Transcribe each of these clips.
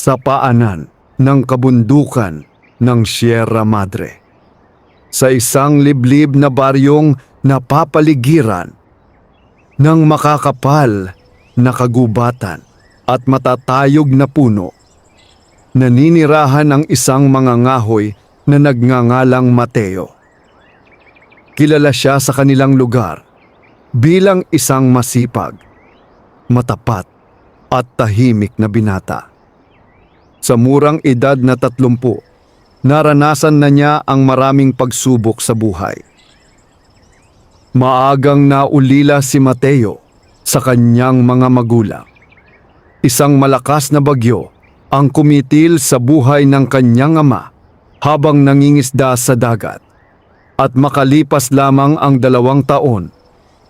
sa paanan ng kabundukan ng Sierra Madre. Sa isang liblib na baryong napapaligiran ng makakapal na kagubatan at matatayog na puno, naninirahan ang isang mangangahoy na nagngangalang Mateo. Kilala siya sa kanilang lugar bilang isang masipag, matapat at tahimik na binata. Sa murang edad na 30, naranasan na niya ang maraming pagsubok sa buhay. Maagang naulila si Mateo sa kanyang mga magulang. Isang malakas na bagyo ang kumitil sa buhay ng kanyang ama habang nangingisda sa dagat. At makalipas lamang ang 2 taon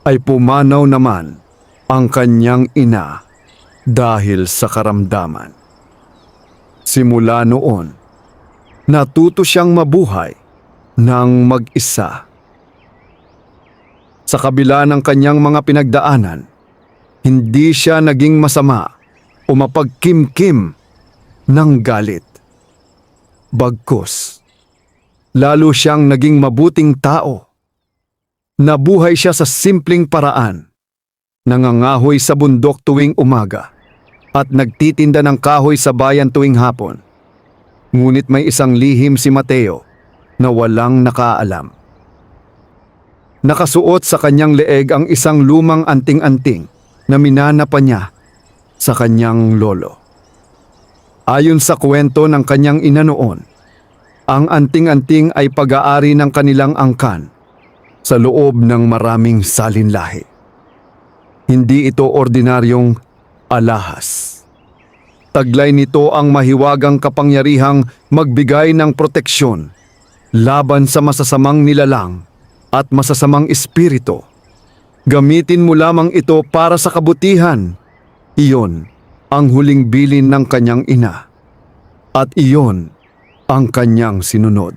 ay pumanaw naman ang kanyang ina dahil sa karamdaman. Simula noon, natuto siyang mabuhay ng mag-isa. Sa kabila ng kanyang mga pinagdaanan, hindi siya naging masama o mapagkimkim ng galit. Bagkus, lalo siyang naging mabuting tao. Nabuhay siya sa simpleng paraan. Nangangahoy sa bundok tuwing umaga at nagtitinda ng kahoy sa bayan tuwing hapon. Ngunit may isang lihim si Mateo na walang nakaalam. Nakasuot sa kanyang leeg ang isang lumang anting-anting na minana pa niya sa kanyang lolo. Ayon sa kwento ng kanyang ina noon, ang anting-anting ay pag-aari ng kanilang angkan sa loob ng maraming salinlahi. Hindi ito ordinaryong alahas. Taglay nito ang mahiwagang kapangyarihang magbigay ng proteksyon laban sa masasamang nilalang at masasamang espiritu. Gamitin mo lamang ito para sa kabutihan. Iyon ang huling bilin ng kanyang ina. At iyon ang kanyang sinunod.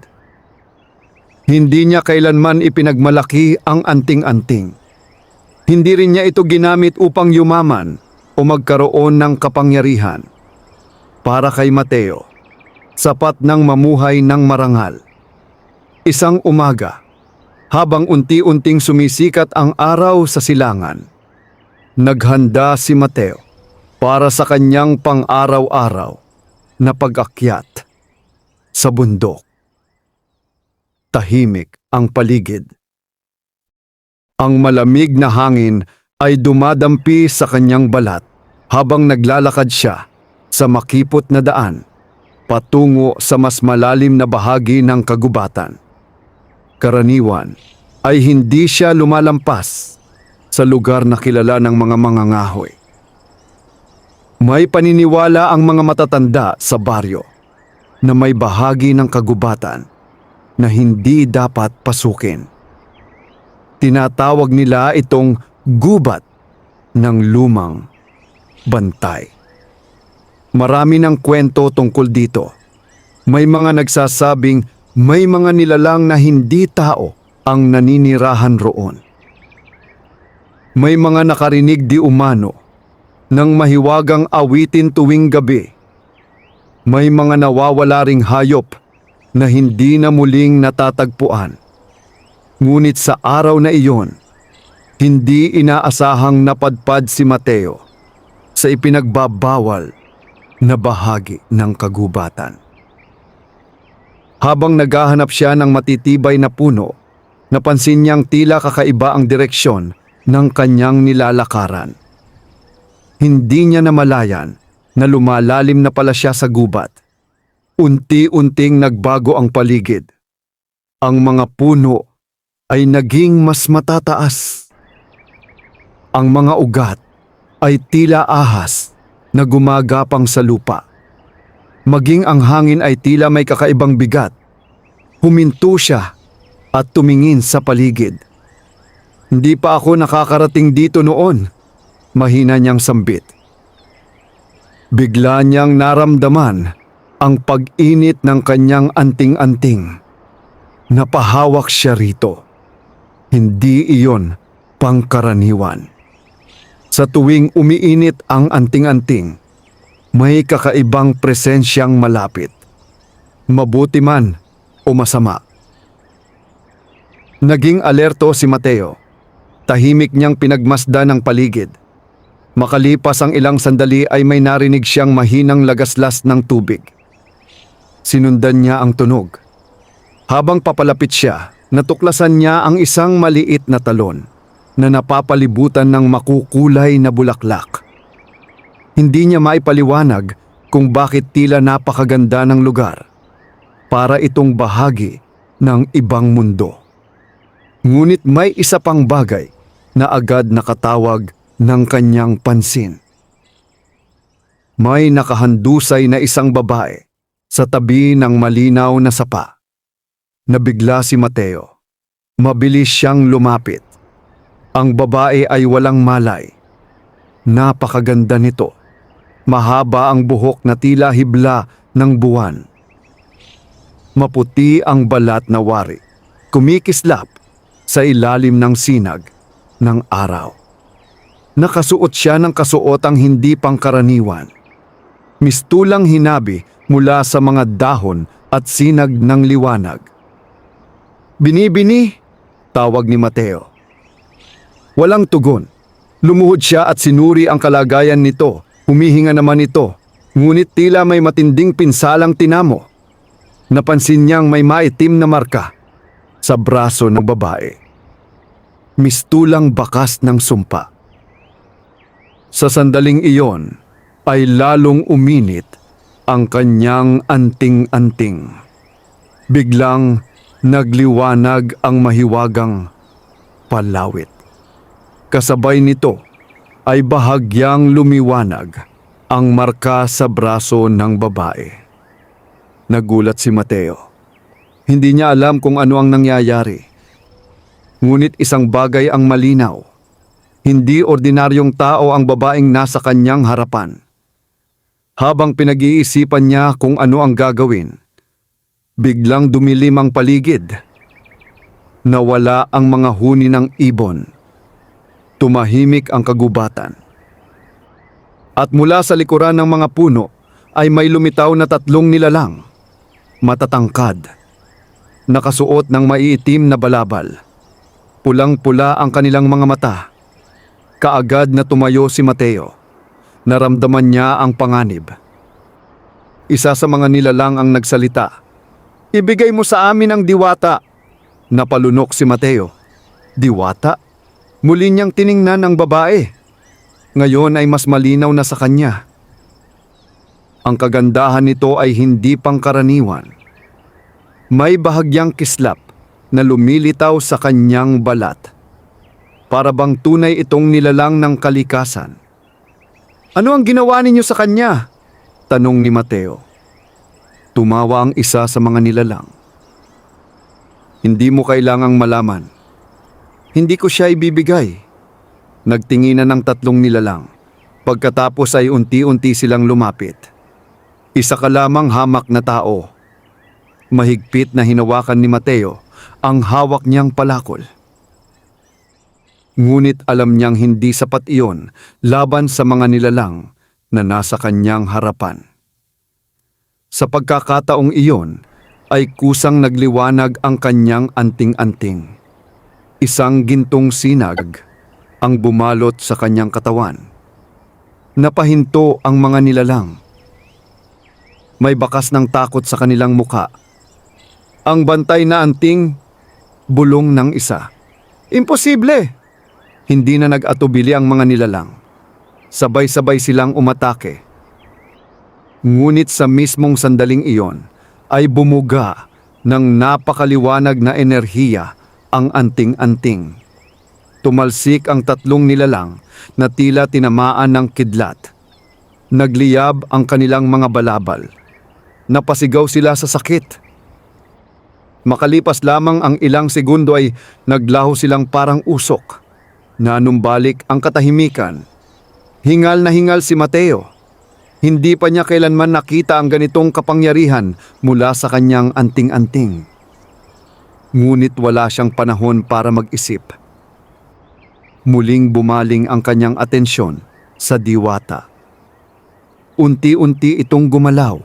Hindi niya kailanman ipinagmalaki ang anting-anting. Hindi rin niya ito ginamit upang yumaman o magkaroon ng kapangyarihan. Para kay Mateo, sapat nang mamuhay ng marangal. Isang umaga, habang unti-unting sumisikat ang araw sa silangan, naghanda si Mateo para sa kanyang pang-araw-araw na pag-akyat sa bundok. Tahimik ang paligid. Ang malamig na hangin ay dumadampi sa kanyang balat habang naglalakad siya sa makipot na daan patungo sa mas malalim na bahagi ng kagubatan. Karaniwan ay hindi siya lumalampas sa lugar na kilala ng mga mangangahoy. May paniniwala ang mga matatanda sa baryo na may bahagi ng kagubatan na hindi dapat pasukin. Tinatawag nila itong gubat ng lumang bantay. Marami ng kwento tungkol dito. May mga nagsasabing may mga nilalang na hindi tao ang naninirahan roon. May mga nakarinig di umano ng mahiwagang awitin tuwing gabi. May mga nawawala ring hayop na hindi na muling natatagpuan. Ngunit sa araw na iyon, hindi inaasahang napadpad si Mateo sa ipinagbabawal na bahagi ng kagubatan. Habang naghahanap siya ng matitibay na puno, napansin niyang tila kakaiba ang direksyon ng kanyang nilalakaran. Hindi niya namalayan na lumalalim na pala siya sa gubat. Unti-unting nagbago ang paligid. Ang mga puno ay naging mas matataas. Ang mga ugat ay tila ahas na gumagapang sa lupa. Maging ang hangin ay tila may kakaibang bigat. Huminto siya at tumingin sa paligid. Hindi pa ako nakakarating dito noon, mahina niyang sambit. Bigla niyang naramdaman ang pag-init ng kanyang anting-anting. Napahawak siya rito. Hindi iyon pangkaraniwan. Sa tuwing umiinit ang anting-anting, May kakaibang presensyang malapit. Mabuti man o masama. Naging alerto si Mateo. Tahimik niyang pinagmasdan ang paligid. Makalipas ang ilang sandali ay may narinig siyang mahinang lagaslas ng tubig. Sinundan niya ang tunog. Habang papalapit siya, natuklasan niya ang isang maliit na talon na napapalibutan ng makukulay na bulaklak. Hindi niya maipaliwanag kung bakit tila napakaganda ng lugar. Para itong bahagi ng ibang mundo. Ngunit may isa pang bagay na agad nakatawag ng kanyang pansin. May nakahandusay na isang babae sa tabi ng malinaw na sapa. Nabigla si Mateo. Mabilis siyang lumapit. Ang babae ay walang malay. Napakaganda nito. Mahaba ang buhok na tila hibla ng buwan. Maputi ang balat na wari. Kumikislap sa ilalim ng sinag ng araw. Nakasuot siya ng kasuotang hindi pangkaraniwan. Mistulang hinabi mula sa mga dahon at sinag ng liwanag. "Binibini!" tawag ni Mateo. Walang tugon. Lumuhod siya at sinuri ang kalagayan nito. Humihinga naman ito, ngunit tila may matinding pinsalang tinamo. Napansin niyang may maitim na marka sa braso ng babae. Mistulang bakas ng sumpa. Sa sandaling iyon ay lalong uminit ang kanyang anting-anting. Biglang nagliwanag ang mahiwagang palawit. Kasabay nito ay bahagyang lumiwanag ang marka sa braso ng babae. Nagulat si Mateo. Hindi niya alam kung ano ang nangyayari. Ngunit isang bagay ang malinaw. Hindi ordinaryong tao ang babaeng nasa kanyang harapan. Habang pinag-iisipan niya kung ano ang gagawin, biglang dumilim ang paligid. Nawala ang mga huni ng ibon. Tumahimik ang kagubatan. At mula sa likuran ng mga puno ay may lumitaw na 3 nilalang. Matatangkad. Nakasuot ng maiitim na balabal. Pulang-pula ang kanilang mga mata. Kaagad na tumayo si Mateo. Naramdaman niya ang panganib. Isa sa mga nilalang ang nagsalita. "Ibigay mo sa amin ang diwata." Napalunok si Mateo. Diwata? Muli niyang tiningnan ang babae. Ngayon ay mas malinaw na sa kanya. Ang kagandahan nito ay hindi pangkaraniwan. May bahagyang kislap na lumilitaw sa kanyang balat. Para bang tunay itong nilalang ng kalikasan. "Ano ang ginawa ninyo sa kanya?" tanong ni Mateo. Tumawa ang isa sa mga nilalang. "Hindi mo kailangang malaman. Hindi ko siya ibibigay." Nagtinginan ng 3 nilalang. Pagkatapos ay unti-unti silang lumapit. Isa ka lamang hamak na tao. Mahigpit na hinawakan ni Mateo ang hawak niyang palakol. Ngunit alam niyang hindi sapat iyon laban sa mga nilalang na nasa kanyang harapan. Sa pagkakataong iyon ay kusang nagliwanag ang kanyang anting-anting. Isang gintong sinag ang bumalot sa kanyang katawan. Napahinto ang mga nilalang. May bakas ng takot sa kanilang muka. Ang bantay na anting, bulong ng isa. "Imposible!" Hindi na nag-atubili ang mga nilalang. Sabay-sabay silang umatake. Ngunit sa mismong sandaling iyon ay bumuga ng napakaliwanag na enerhiya ang anting-anting. Tumalsik ang 3 nilalang na tila tinamaan ng kidlat. Nagliyab ang kanilang mga balabal. Napasigaw sila sa sakit. Makalipas lamang ang ilang segundo ay naglaho silang parang usok. Nanumbalik ang katahimikan. Hingal na hingal si Mateo. Hindi pa niya kailanman nakita ang ganitong kapangyarihan mula sa kanyang anting-anting. Ngunit wala siyang panahon para mag-isip. Muling bumaling ang kanyang atensyon sa diwata. Unti-unti itong gumalaw,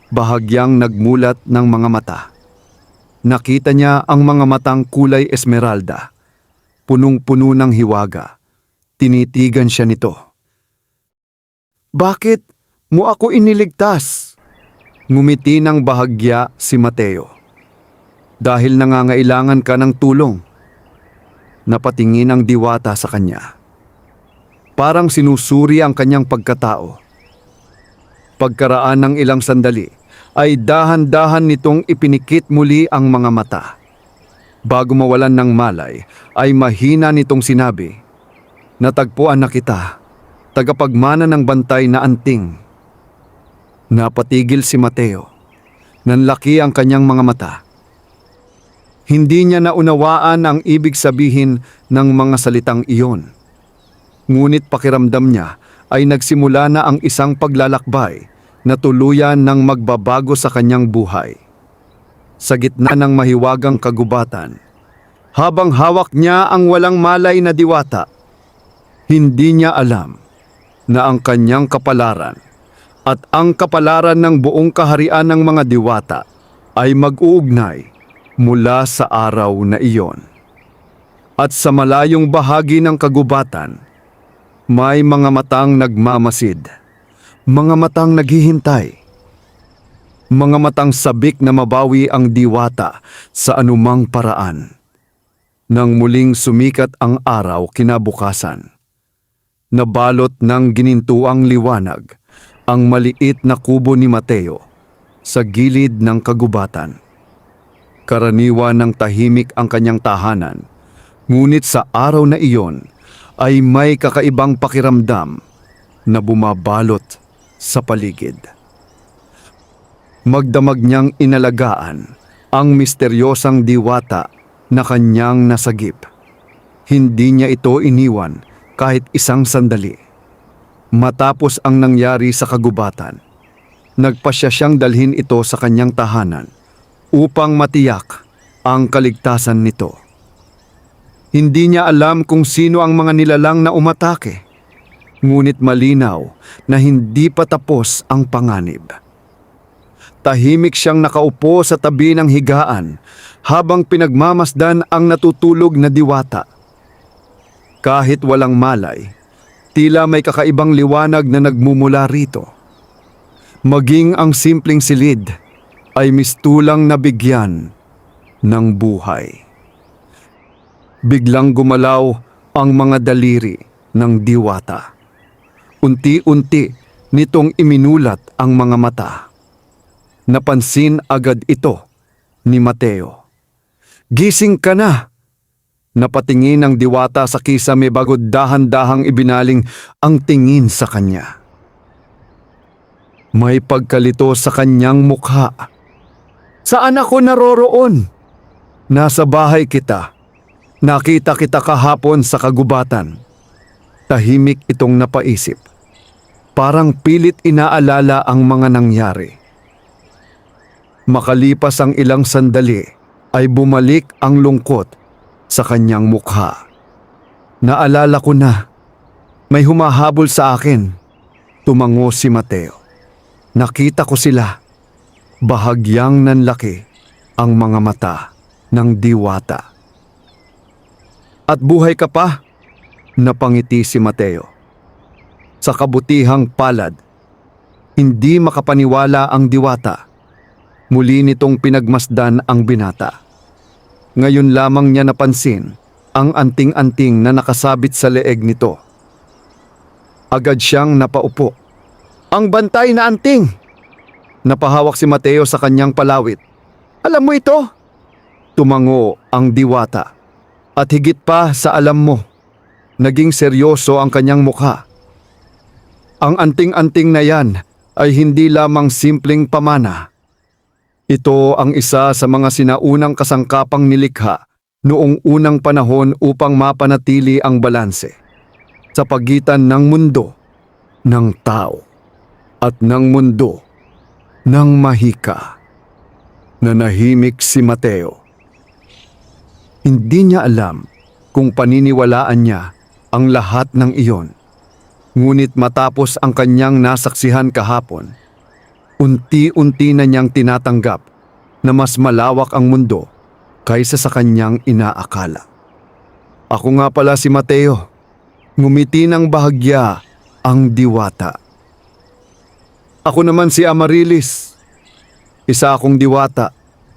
bahagyang nagmulat ng mga mata. Nakita niya ang mga matang kulay esmeralda, punong-puno ng hiwaga. Tinitigan siya nito. "Bakit mo ako iniligtas?" Ngumiti ng bahagya si Mateo. "Dahil nangangailangan ka ng tulong." Napatingin ang diwata sa kanya. Parang sinusuri ang kanyang pagkatao. Pagkaraan ng ilang sandali, ay dahan-dahan nitong ipinikit muli ang mga mata. Bago mawalan ng malay, ay mahina nitong sinabi, "Natagpuan na kita, tagapagmana ng bantay na anting." Napatigil si Mateo. Nanlaki ang kanyang mga mata. Hindi niya naunawaan ang ibig sabihin ng mga salitang iyon. Ngunit pakiramdam niya ay nagsimula na ang isang paglalakbay na tuluyan ng magbabago sa kanyang buhay. Sa gitna ng mahiwagang kagubatan, habang hawak niya ang walang malay na diwata, hindi niya alam na ang kanyang kapalaran at ang kapalaran ng buong kaharian ng mga diwata ay mag-uugnay mula sa araw na iyon. At sa malayong bahagi ng kagubatan, may mga matang nagmamasid, mga matang naghihintay, mga matang sabik na mabawi ang diwata sa anumang paraan. Nang muling sumikat ang araw kinabukasan, nabalot ng ginintuang liwanag ang maliit na kubo ni Mateo sa gilid ng kagubatan. Karaniwan ng tahimik ang kanyang tahanan, ngunit sa araw na iyon ay may kakaibang pakiramdam na bumabalot sa paligid. Magdamag niyang inalagaan ang misteryosang diwata na kanyang nasagip. Hindi niya ito iniwan kahit isang sandali. Matapos ang nangyari sa kagubatan, nagpasya siyang dalhin ito sa kanyang tahanan upang matiyak ang kaligtasan nito. Hindi niya alam kung sino ang mga nilalang na umatake, ngunit malinaw na hindi pa tapos ang panganib. Tahimik siyang nakaupo sa tabi ng higaan habang pinagmamasdan ang natutulog na diwata. Kahit walang malay, tila may kakaibang liwanag na nagmumula rito. Maging ang simpleng silid ay mistulang nabigyan ng buhay. Biglang gumalaw ang mga daliri ng diwata. Unti-unti nitong iminulat ang mga mata. Napansin agad ito ni Mateo. "Gising ka na!" Napatingin ang diwata sa kisame bago dahan-dahang ibinaling ang tingin sa kanya. May pagkalito sa kanyang mukha. "Saan ako naroroon?" "Nasa bahay kita. Nakita kita kahapon sa kagubatan." Tahimik itong napaisip. Parang pilit inaalala ang mga nangyari. Makalipas ang ilang sandali, ay bumalik ang lungkot sa kanyang mukha. "Naalala ko na. May humahabol sa akin." Tumango si Mateo. "Nakita ko sila." Bahagyang nanlaki ang mga mata ng diwata. "At buhay ka pa?" Napangiti si Mateo. Sa kabutihang palad, hindi makapaniwala ang diwata. Muli nitong pinagmasdan ang binata. Ngayon lamang niya napansin ang anting-anting na nakasabit sa leeg nito. Agad siyang napaupo. "Ang bantay na anting!" Napahawak si Mateo sa kanyang palawit. "Alam mo ito?" Tumango ang diwata. "At higit pa sa alam mo." Naging seryoso ang kanyang mukha. "Ang anting-anting na yan ay hindi lamang simpleng pamana. Ito ang isa sa mga sinaunang kasangkapang nilikha noong unang panahon upang mapanatili ang balanse sa pagitan ng mundo ng tao at ng mundo ng mahika." Nanahimik si Mateo. Hindi niya alam kung paniniwalaan niya ang lahat ng iyon. Ngunit matapos ang kanyang nasaksihan kahapon, unti-unti na niyang tinatanggap na mas malawak ang mundo kaysa sa kanyang inaakala. Ako nga pala si Mateo. Ngumiti ng bahagya ang diwata. Ako naman si Amarilis. Isa akong diwata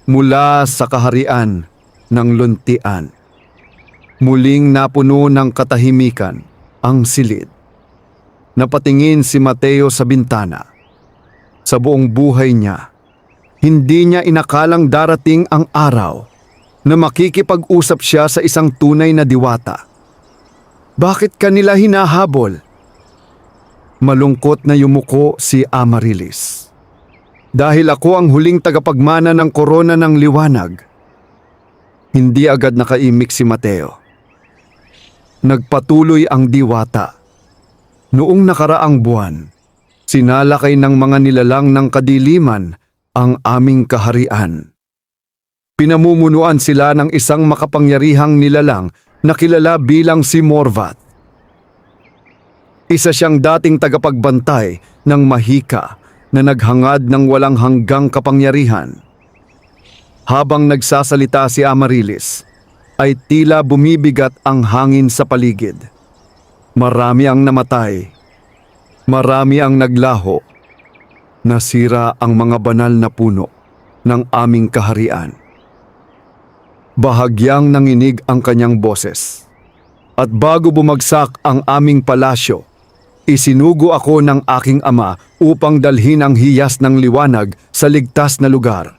mula sa kaharian ng luntian. Muling napuno ng katahimikan ang silid. Napatingin si Mateo sa bintana. Sa buong buhay niya, hindi niya inakalang darating ang araw na makikipag-usap siya sa isang tunay na diwata. Bakit kanila hinahabol? Malungkot na yumuko si Amarilis. Dahil ako ang huling tagapagmana ng korona ng liwanag. Hindi agad nakaimik si Mateo. Nagpatuloy ang diwata. Noong nakaraang buwan, sinalakay ng mga nilalang ng kadiliman ang aming kaharian. Pinamumunuan sila ng isang makapangyarihang nilalang na kilala bilang si Morvath. Isa siyang dating tagapagbantay ng mahika na naghangad ng walang hanggang kapangyarihan. Habang nagsasalita si Amarilis, ay tila bumibigat ang hangin sa paligid. Marami ang namatay. Marami ang naglaho. Nasira ang mga banal na puno ng aming kaharian. Bahagyang nanginig ang kanyang boses. At bago bumagsak ang aming palasyo, isinugo ako ng aking ama upang dalhin ang hiyas ng liwanag sa ligtas na lugar.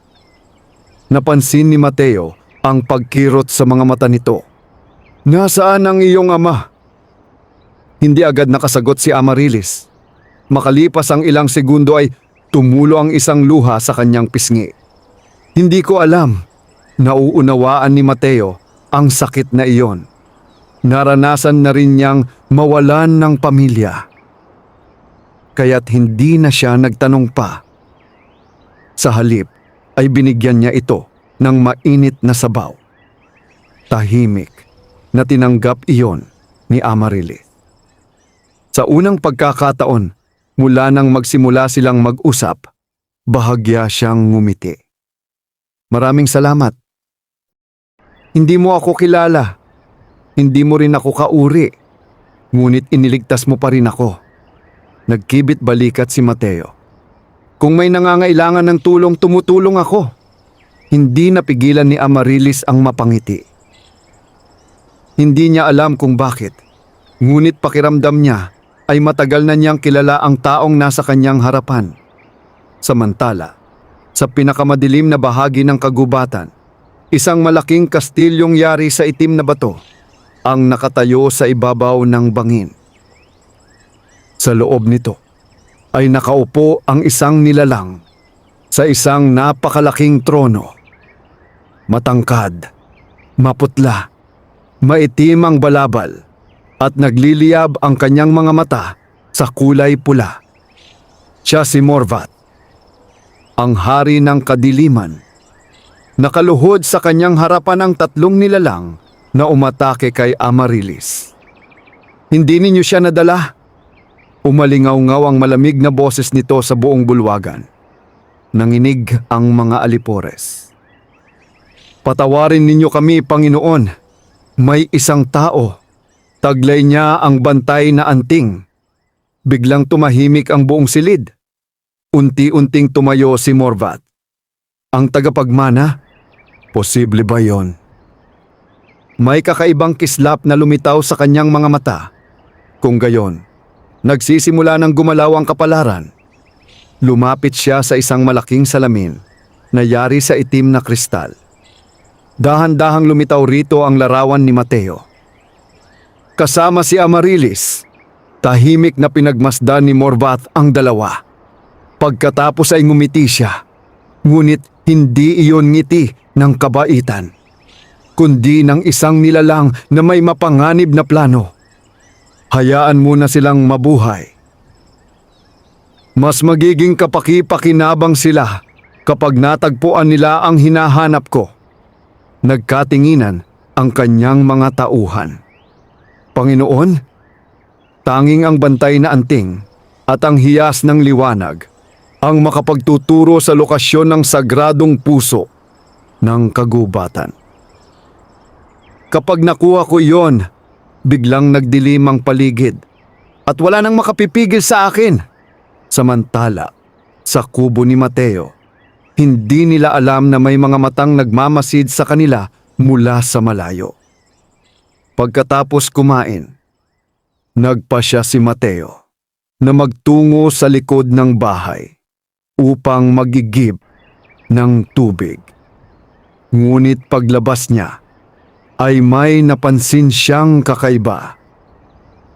Napansin ni Mateo ang pagkirot sa mga mata nito. Nasaan ang iyong ama? Hindi agad nakasagot si Amarilis. Makalipas ang ilang segundo ay tumulo ang isang luha sa kanyang pisngi. Hindi ko alam. Nauunawaan ni Mateo ang sakit na iyon. Naranasan na rin niyang mawalan ng pamilya. Kaya't hindi na siya nagtanong pa. Sa halip ay binigyan niya ito ng mainit na sabaw. Tahimik na tinanggap iyon ni Amarilis. Sa unang pagkakataon, mula nang magsimula silang mag-usap, bahagya siyang ngumiti. Maraming salamat. Hindi mo ako kilala. Hindi mo rin ako kauri. Ngunit iniligtas mo pa rin ako. Nagkibit balikat si Mateo. Kung may nangangailangan ng tulong, tumutulong ako. Hindi napigilan ni Amarilis ang mapangiti. Hindi niya alam kung bakit. Ngunit pakiramdam niya ay matagal na niyang kilala ang taong nasa kanyang harapan. Samantala, sa pinakamadilim na bahagi ng kagubatan, isang malaking kastilyong yari sa itim na bato ang nakatayo sa ibabaw ng bangin. Sa loob nito ay nakaupo ang isang nilalang sa isang napakalaking trono. Matangkad, maputla, maitim ang balabal at nagliliyab ang kanyang mga mata sa kulay pula. Siya si Morvath, ang hari ng kadiliman. Nakaluhod sa kanyang harapan ang tatlong nilalang na umatake kay Amarilis. Hindi ninyo siya nadala? Umalingaw-ngaw ang malamig na boses nito sa buong bulwagan. Nanginig ang mga alipores. Patawarin ninyo kami, Panginoon. May isang tao. Taglay niya ang bantay na anting. Biglang tumahimik ang buong silid. Unti-unting tumayo si Morvath. Ang tagapagmana? Posible ba yon? May kakaibang kislap na lumitaw sa kanyang mga mata. Kung gayon, nagsisimula ng gumalaw ang kapalaran. Lumapit siya sa isang malaking salamin na yari sa itim na kristal. Dahan-dahang lumitaw rito ang larawan ni Mateo. Kasama si Amarilis, tahimik na pinagmasdan ni Morvath ang dalawa. Pagkatapos ay ngumiti siya, ngunit hindi iyon ngiti ng kabaitan, kundi ng isang nilalang na may mapanganib na plano. Hayaan muna silang mabuhay. Mas magiging kapaki-pakinabang sila kapag natagpuan nila ang hinahanap ko. Nagkatinginan ang kanyang mga tauhan. Panginoon, Tanging ang bantay na anting at ang hiyas ng liwanag ang makapagtuturo sa lokasyon ng sagradong puso ng kagubatan. Kapag nakuha ko iyon, biglang nagdilim ang paligid at wala nang makapipigil sa akin. Samantala, sa kubo ni Mateo, hindi nila alam na may mga matang nagmamasid sa kanila mula sa malayo. Pagkatapos kumain, nagpasya si Mateo na magtungo sa likod ng bahay upang magigib ng tubig. Ngunit paglabas niya ay may napansin siyang kakaiba.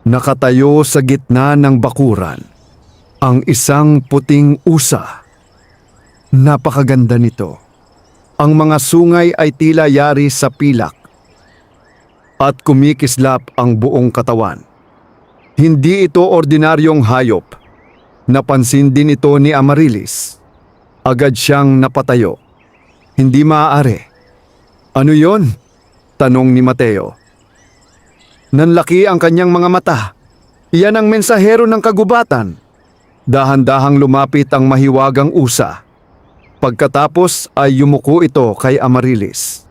Nakatayo sa gitna ng bakuran ang isang puting usa. Napakaganda nito. Ang mga sungay ay tila yari sa pilak at kumikislap ang buong katawan. Hindi ito ordinaryong hayop. Napansin din ito ni Amaryllis. Agad siyang napatayo. Hindi maaari. Ano yon? Tanong ni Mateo. Nanlaki ang kanyang mga mata. Iyan ang mensahero ng kagubatan. Dahan-dahang lumapit ang mahiwagang usa. Pagkatapos ay yumuko ito kay Amaryllis.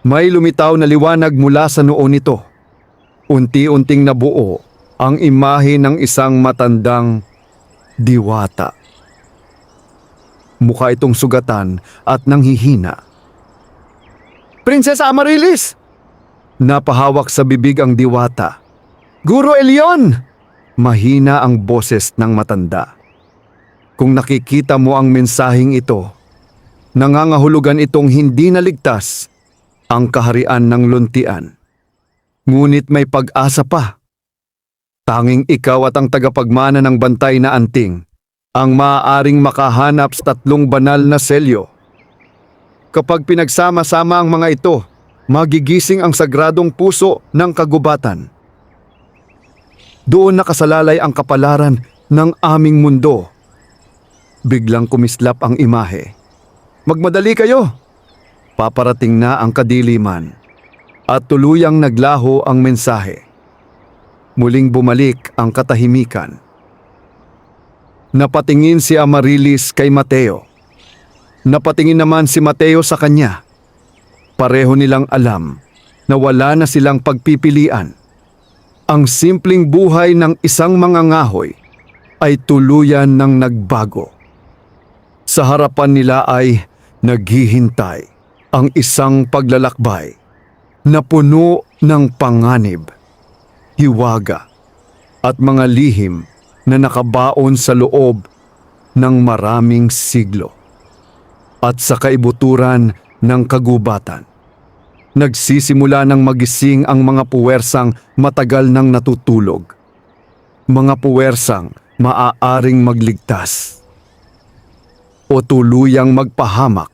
May lumitaw na liwanag mula sa noo nito. Unti-unting nabuo ang imahe ng isang matandang diwata. Mukha itong sugatan at nanghihina. Prinsesa Amaryllis! Napahawak sa bibig ang diwata. Guro Elyon! Mahina ang boses ng matanda. Kung nakikita mo ang mensaheng ito, nangangahulugan itong hindi naligtas ang kaharian ng luntian. Ngunit may pag-asa pa. Tanging ikaw at ang tagapagmana ng bantay na anting ang maaaring makahanap sa 3 banal na selyo. Kapag pinagsama-sama ang mga ito, magigising ang sagradong puso ng kagubatan. Doon nakasalalay ang kapalaran ng aming mundo. Biglang kumislap ang imahe. Magmadali kayo! Paparating na ang kadiliman at tuluyang naglaho ang mensahe. Muling bumalik ang katahimikan. Napatingin si Amaryllis kay Mateo. Napatingin naman si Mateo sa kanya. Pareho nilang alam na wala na silang pagpipilian. Ang simpleng buhay ng isang mangangahoy ay tuluyan ng nagbago. Sa harapan nila ay naghihintay ang isang paglalakbay na puno ng panganib, hiwaga at mga lihim na nakabaon sa loob ng maraming siglo. At sa kaibuturan ng kagubatan, nagsisimula ng magising ang mga puwersang matagal nang natutulog. Mga puwersang maaaring magligtas o tuluyang magpahamak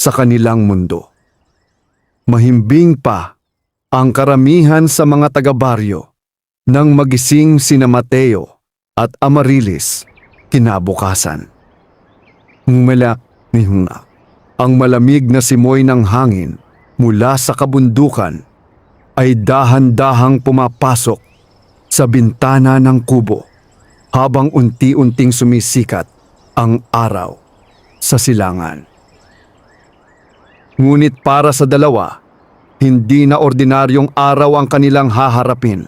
sa kanilang mundo. Mahimbing pa ang karamihan sa mga taga-baryo nang magising sina Mateo at Amaryllis kinabukasan. Ang malamig na simoy ng hangin mula sa kabundukan ay dahan-dahang pumapasok sa bintana ng kubo habang unti-unting sumisikat ang araw sa silangan. Ngunit para sa dalawa, hindi na ordinaryong araw ang kanilang haharapin.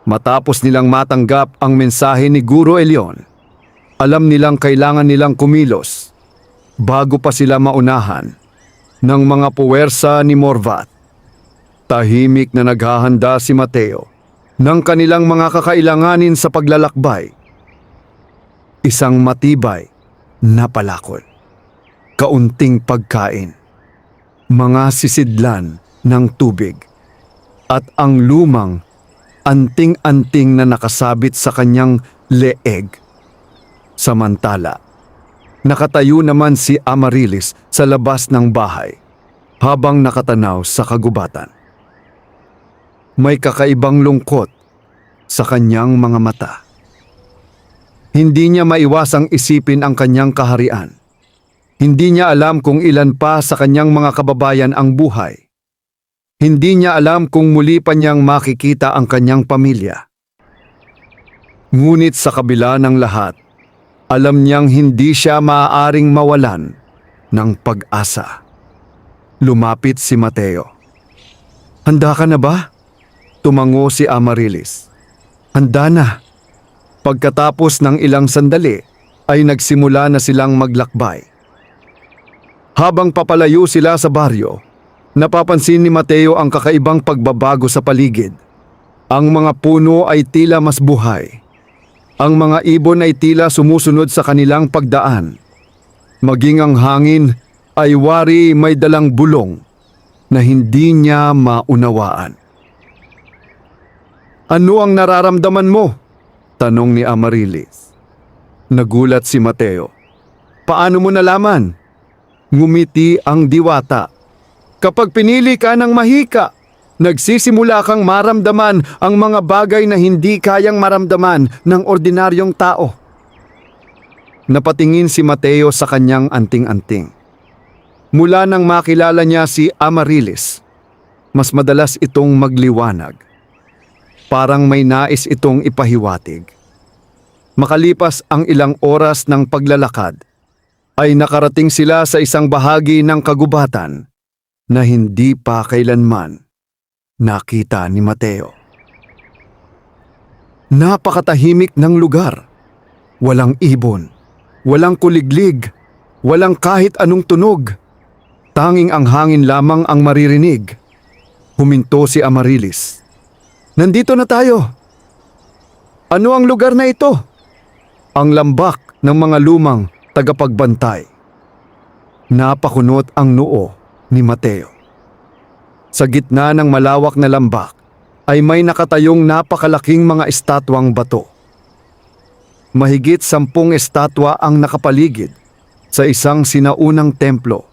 Matapos nilang matanggap ang mensahe ni Guro Elyon, alam nilang kailangan nilang kumilos bago pa sila maunahan ng mga puwersa ni Morvat. Tahimik na naghahanda si Mateo ng kanilang mga kakailanganin sa paglalakbay. Isang matibay na palakol, kaunting pagkain, mga sisidlan ng tubig, at ang lumang anting-anting na nakasabit sa kanyang leeg. Samantala, nakatayo naman si Amaryllis sa labas ng bahay habang nakatanaw sa kagubatan. May kakaibang lungkot sa kanyang mga mata. Hindi niya maiwasang isipin ang kanyang kaharian. Hindi niya alam kung ilan pa sa kanyang mga kababayan ang buhay. Hindi niya alam kung muli pa niyang makikita ang kanyang pamilya. Ngunit sa kabila ng lahat, alam niyang hindi siya maaaring mawalan ng pag-asa. Lumapit si Mateo. "Handa ka na ba?" Tumango si Amaryllis. "Handa na." Pagkatapos ng ilang sandali, ay nagsimula na silang maglakbay. Habang papalayo sila sa baryo, napapansin ni Mateo ang kakaibang pagbabago sa paligid. Ang mga puno ay tila mas buhay. Ang mga ibon ay tila sumusunod sa kanilang pagdaan. Maging ang hangin ay wari may dalang bulong na hindi niya maunawaan. "Ano ang nararamdaman mo?" tanong ni Amaryllis. Nagulat si Mateo. "Paano mo nalaman?" Ngumiti ang diwata. "Kapag pinili ka ng mahika, nagsisimula kang maramdaman ang mga bagay na hindi kayang maramdaman ng ordinaryong tao." Napatingin si Mateo sa kanyang anting-anting. Mula nang makilala niya si Amaryllis, mas madalas itong magliwanag. Parang may nais itong ipahiwatig. Makalipas ang ilang oras ng paglalakad, ay nakarating sila sa isang bahagi ng kagubatan na hindi pa kailanman nakita ni Mateo. Napakatahimik ng lugar. Walang ibon, walang kuliglig, walang kahit anong tunog. Tanging ang hangin lamang ang maririnig. Huminto si Amaryllis. "Nandito na tayo." "Ano ang lugar na ito?" "Ang lambak ng mga lumang tagapagbantay." Napakunot ang noo ni Mateo. Sa gitna ng malawak na lambak ay may nakatayong napakalaking mga estatwang bato. Mahigit 10 estatwa ang nakapaligid sa isang sinaunang templo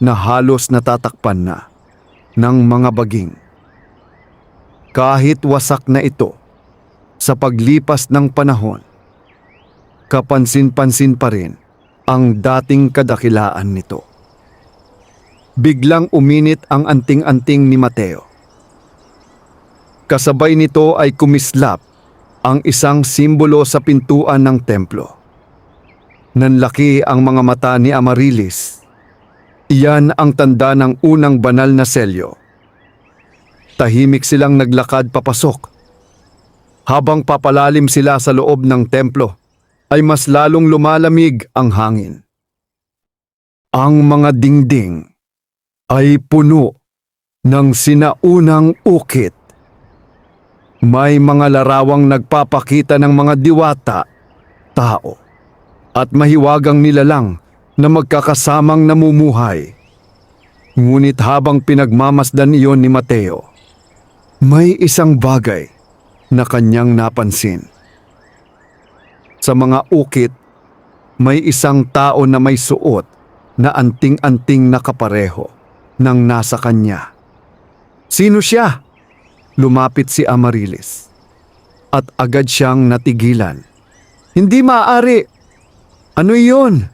na halos natatakpan na ng mga baging. Kahit wasak na ito, sa paglipas ng panahon, kapansin-pansin pa rin ang dating kadakilaan nito. Biglang uminit ang anting-anting ni Mateo. Kasabay nito ay kumislap ang isang simbolo sa pintuan ng templo. Nanlaki ang mga mata ni Amaryllis. Iyan ang tanda ng unang banal na selyo. Tahimik silang naglakad papasok. Habang papalalim sila sa loob ng templo, ay mas lalong lumalamig ang hangin. Ang mga dingding ay puno ng sinaunang ukit. May mga larawang nagpapakita ng mga diwata, tao, at mahiwagang nilalang na magkakasamang namumuhay. Ngunit habang pinagmamasdan iyon ni Mateo, may isang bagay na kanyang napansin. Sa mga ukit, may isang tao na may suot na anting-anting na kapareho ng nasa kanya. "Sino siya?" Lumapit si Amaryllis. At agad siyang natigilan. "Hindi maaari." "Ano iyon?"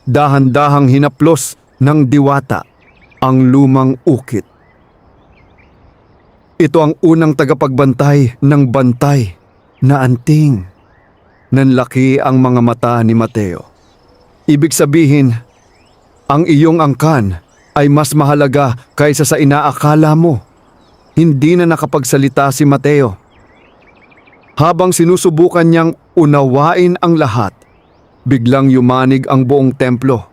Dahan-dahang hinaplos ng diwata ang lumang ukit. "Ito ang unang tagapagbantay ng bantay na anting." Nanlaki ang mga mata ni Mateo. "Ibig sabihin, ang iyong angkan ay mas mahalaga kaysa sa inaakala mo." Hindi na nakapagsalita si Mateo. Habang sinusubukan niyang unawain ang lahat, biglang yumanig ang buong templo.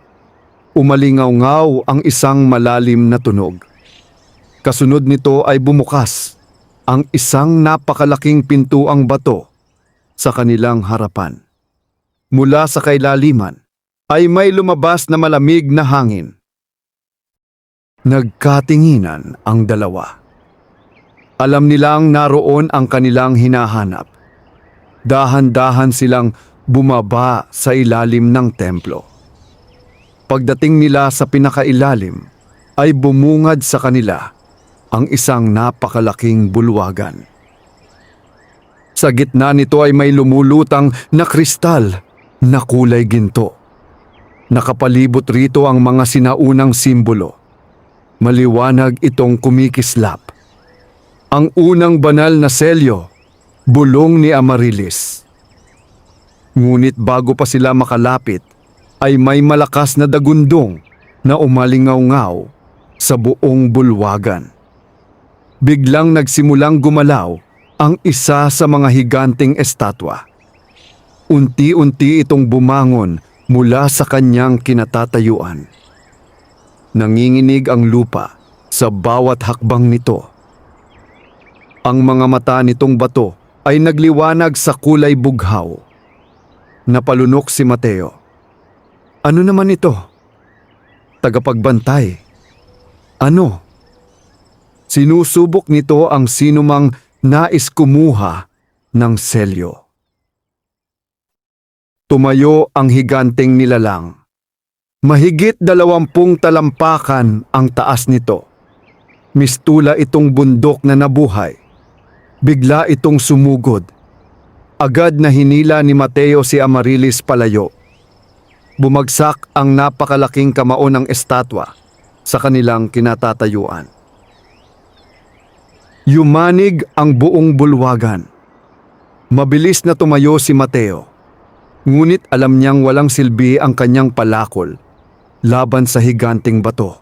Umalingaw-ngaw ang isang malalim na tunog. Kasunod nito ay bumukas ang isang napakalaking pintuang bato sa kanilang harapan. Mula sa kailaliman ay may lumabas na malamig na hangin. Nagkatinginan ang dalawa. Alam nilang naroon ang kanilang hinahanap. Dahan-dahan silang bumaba sa ilalim ng templo. Pagdating nila sa pinakailalim, ay bumungad sa kanila ang isang napakalaking bulwagan. Sa gitna nito ay may lumulutang na kristal na kulay ginto. Nakapalibot rito ang mga sinaunang simbolo. Maliwanag itong kumikislap. Ang unang banal na selyo, bulong ni Amaryllis. Ngunit bago pa sila makalapit, ay may malakas na dagundong na umalingaw-ngaw sa buong bulwagan. Biglang nagsimulang gumalaw ang isa sa mga higanting estatwa. Unti-unti itong bumangon mula sa kanyang kinatatayuan. Nanginginig ang lupa sa bawat hakbang nito. Ang mga mata nitong bato ay nagliwanag sa kulay bughaw. Napalunok si Mateo. Ano naman ito? Tagapagbantay. Ano? Sinusubok nito ang sinumang nais kumuha ng selyo. Tumayo ang higanteng nilalang. Mahigit 20 talampakan ang taas nito. Mistula itong bundok na nabuhay. Bigla itong sumugod. Agad na hinila ni Mateo si Amarilis palayo. Bumagsak ang napakalaking kamao ng estatwa sa kanilang kinatatayuan. Yumanig ang buong bulwagan. Mabilis na tumayo si Mateo. Ngunit alam niyang walang silbi ang kanyang palakol laban sa higanting bato.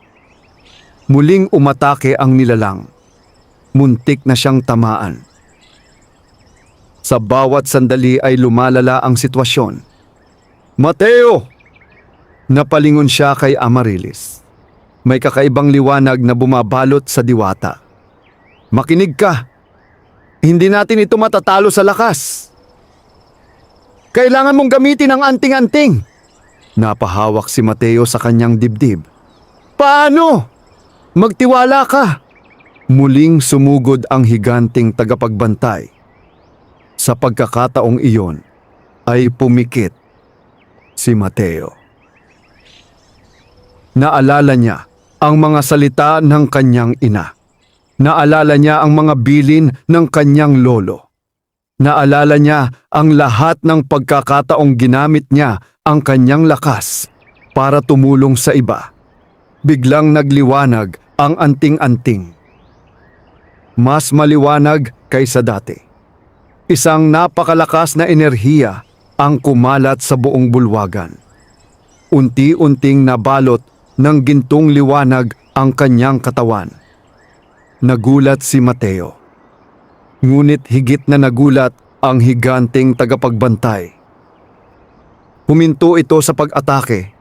Muling umatake ang nilalang. Muntik na siyang tamaan. Sa bawat sandali ay lumalala ang sitwasyon. Mateo! Napalingon siya kay Amarilis. May kakaibang liwanag na bumabalot sa diwata. Makinig ka! Hindi natin ito matatalo sa lakas. Kailangan mong gamitin ang anting-anting. Napahawak si Mateo sa kanyang dibdib. Paano? Magtiwala ka! Muling sumugod ang higanting tagapagbantay. Sa pagkakataong iyon ay pumikit si Mateo. Naalala niya ang mga salita ng kanyang ina. Naalala niya ang mga bilin ng kanyang lolo. Naalala niya ang lahat ng pagkakataong ginamit niya ang kanyang lakas para tumulong sa iba. Biglang nagliwanag ang anting-anting. Mas maliwanag kaysa dati. Isang napakalakas na enerhiya ang kumalat sa buong bulwagan. Unti-unting nabalot ng gintong liwanag ang kanyang katawan. Nagulat si Mateo. Ngunit higit na nagulat ang higanting tagapagbantay. Huminto ito sa pag-atake.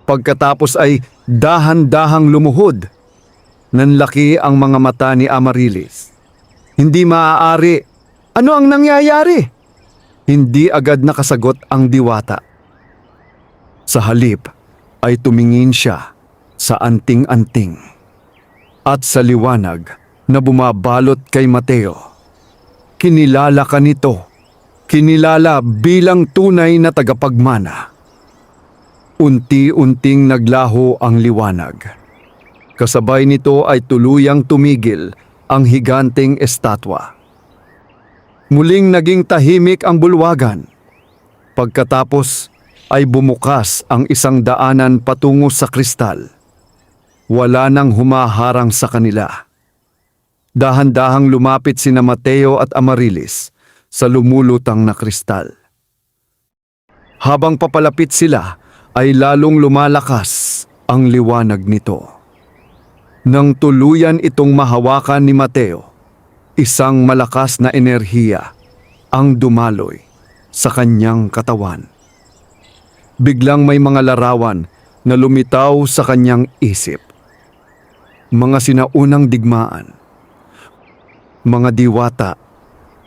Pagkatapos ay dahan-dahang lumuhod. Nanlaki ang mga mata ni Amarilis. Hindi maaari. Ano ang nangyayari? Hindi agad nakasagot ang diwata. Sa halip ay tumingin siya sa anting-anting at sa liwanag na bumabalot kay Mateo. Kinilala ka nito. Kinilala bilang tunay na tagapagmana. Unti-unting naglaho ang liwanag. Kasabay nito ay tuluyang tumigil ang higanting estatwa. Muling naging tahimik ang bulwagan. Pagkatapos ay bumukas ang isang daanan patungo sa kristal. Wala nang humaharang sa kanila. Dahan-dahang lumapit sina Mateo at Amarilis sa lumulutang na kristal. Habang papalapit sila ay lalong lumalakas ang liwanag nito. Nang tuluyan itong mahawakan ni Mateo, isang malakas na enerhiya ang dumaloy sa kanyang katawan. Biglang may mga larawan na lumitaw sa kanyang isip. Mga sinaunang digmaan, mga diwata,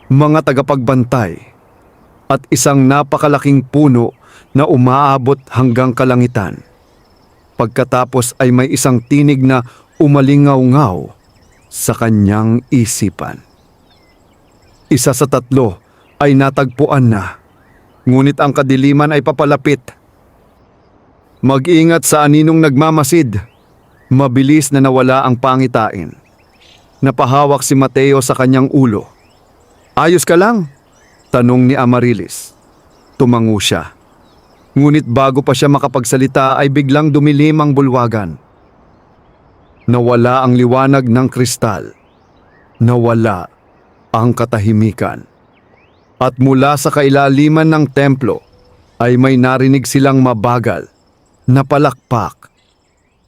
mga tagapagbantay, at isang napakalaking puno na umaabot hanggang kalangitan. Pagkatapos ay may isang tinig na umalingaw-ngaw sa kanyang isipan. Isa sa tatlo ay natagpuan na, ngunit ang kadiliman ay papalapit. Mag-ingat sa aninong nagmamasid. Mabilis na nawala ang pangitain. Napahawak si Mateo sa kanyang ulo. Ayos ka lang? Tanong ni Amarilis. Tumango siya. Ngunit bago pa siya makapagsalita ay biglang dumilim ang bulwagan. Nawala ang liwanag ng kristal. Nawala ang katahimikan. At mula sa kailaliman ng templo ay may narinig silang mabagal na palakpak.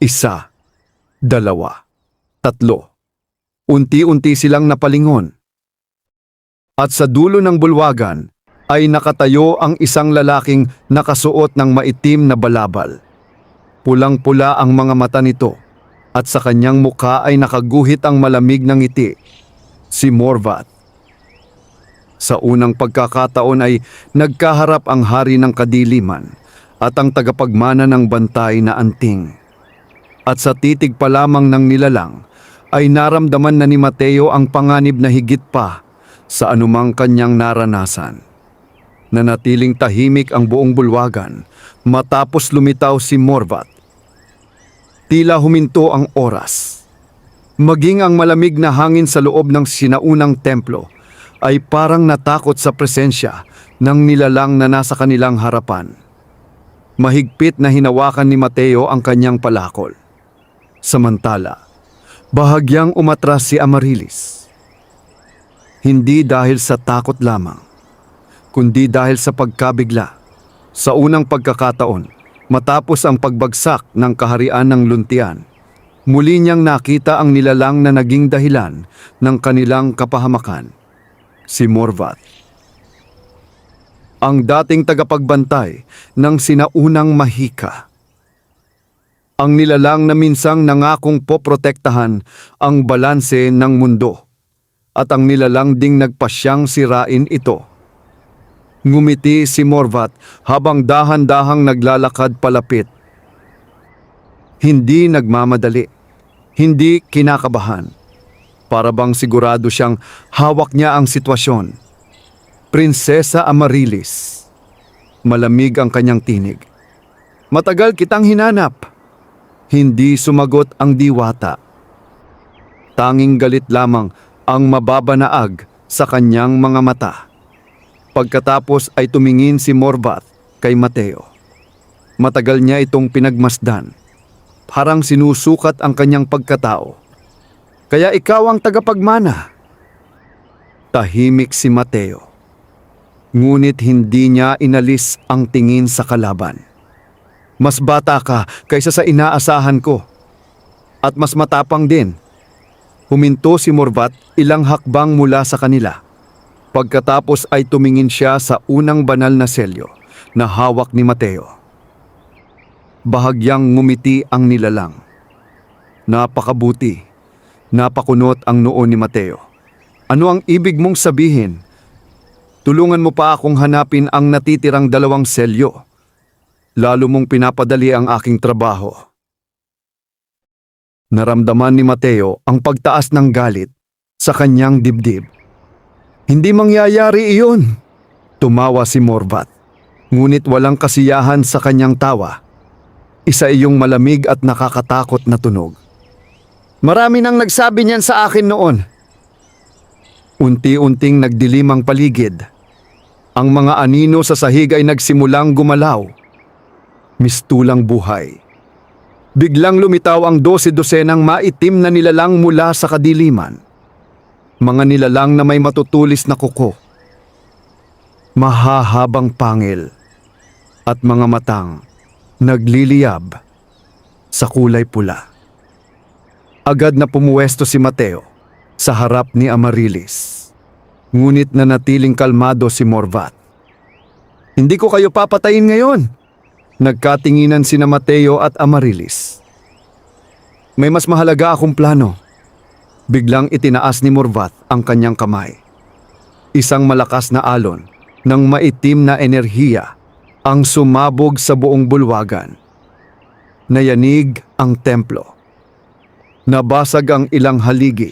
1, 2, 3. Unti-unti silang napalingon. At sa dulo ng bulwagan ay nakatayo ang isang lalaking nakasuot ng maitim na balabal. Pulang-pula ang mga mata nito at sa kanyang mukha ay nakaguhit ang malamig na ngiti. Si Morvat. Sa unang pagkakataon ay nagkaharap ang hari ng kadiliman at ang tagapagmana ng bantay na anting. At sa titig pa lamang ng nilalang ay naramdaman na ni Mateo ang panganib na higit pa sa anumang kanyang naranasan. Nanatiling tahimik ang buong bulwagan matapos lumitaw si Morvat. Tila huminto ang oras. Maging ang malamig na hangin sa loob ng sinaunang templo ay parang natakot sa presensya ng nilalang na nasa kanilang harapan. Mahigpit na hinawakan ni Mateo ang kanyang palakol. Samantala, bahagyang umatras si Amarilis. Hindi dahil sa takot lamang, kundi dahil sa pagkabigla. Sa unang pagkakataon, matapos ang pagbagsak ng kaharian ng Luntian, muli niyang nakita ang nilalang na naging dahilan ng kanilang kapahamakan. Si Morvat. Ang dating tagapagbantay ng sinaunang mahika. Ang nilalang na minsang nangakong poprotektahan ang balanse ng mundo at ang nilalang ding nagpasyang sirain ito. Ngumiti si Morvat habang dahan-dahang naglalakad palapit. Hindi nagmamadali, hindi kinakabahan. Para bang sigurado siyang hawak niya ang sitwasyon. Prinsesa Amarilis. Malamig ang kanyang tinig. Matagal kitang hinanap. Hindi sumagot ang diwata. Tanging galit lamang ang mababanaag sa kanyang mga mata. Pagkatapos ay tumingin si Morvat kay Mateo. Matagal niya itong pinagmasdan. Parang sinusukat ang kanyang pagkatao. Kaya ikaw ang tagapagmana. Tahimik si Mateo. Ngunit hindi niya inalis ang tingin sa kalaban. Mas bata ka kaysa sa inaasahan ko. At mas matapang din. Huminto si Morvat ilang hakbang mula sa kanila. Pagkatapos ay tumingin siya sa unang banal na selyo na hawak ni Mateo. Bahagyang ngumiti ang nilalang. Napakabuti. Napakunot ang noo ni Mateo. Ano ang ibig mong sabihin? Tulungan mo pa akong hanapin ang natitirang 2 selyo. Lalo mong pinapadali ang aking trabaho. Naramdaman ni Mateo ang pagtaas ng galit sa kanyang dibdib. Hindi mangyayari iyon. Tumawa si Morvat. Ngunit walang kasiyahan sa kanyang tawa. Isa iyong malamig at nakakatakot na tunog. Marami nang nagsabi niyan sa akin noon. Unti-unting nagdilim ang paligid. Ang mga anino sa sahig ay nagsimulang gumalaw. Mistulang buhay. Biglang lumitaw ang 12-dosenang maitim na nilalang mula sa kadiliman. Mga nilalang na may matutulis na kuko. Mahahabang pangil. At mga matang nagliliyab sa kulay pula. Agad na pumuwesto si Mateo sa harap ni Amarilis. Ngunit nanatiling kalmado si Morvat. Hindi ko kayo papatayin ngayon. Nagkatinginan sina Mateo at Amarilis. May mas mahalaga akong plano. Biglang itinaas ni Morvat ang kanyang kamay. Isang malakas na alon ng maitim na enerhiya ang sumabog sa buong bulwagan. Nayanig ang templo. Nabasag ang ilang haligi.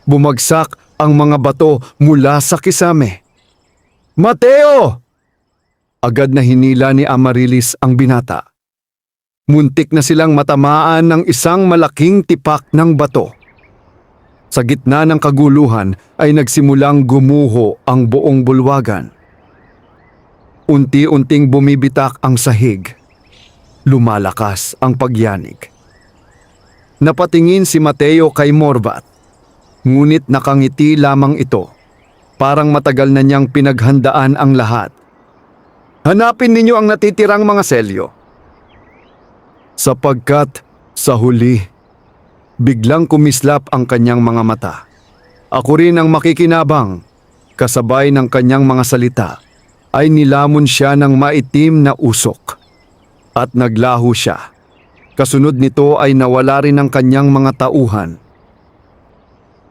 Bumagsak ang mga bato mula sa kisame. Mateo! Agad na hinila ni Amarilis ang binata. Muntik na silang matamaan ng isang malaking tipak ng bato. Sa gitna ng kaguluhan ay nagsimulang gumuho ang buong bulwagan. Unti-unting bumibitak ang sahig. Lumalakas ang pagyanig. Napatingin si Mateo kay Morvat. Ngunit nakangiti lamang ito. Parang matagal na niyang pinaghandaan ang lahat. Hanapin ninyo ang natitirang mga selyo. Sapagkat sa huli, biglang kumislap ang kanyang mga mata. Ako rin ang makikinabang, kasabay ng kanyang mga salita, ay nilamon siya ng maitim na usok. At naglaho siya. Kasunod nito ay nawala rin ang kanyang mga tauhan.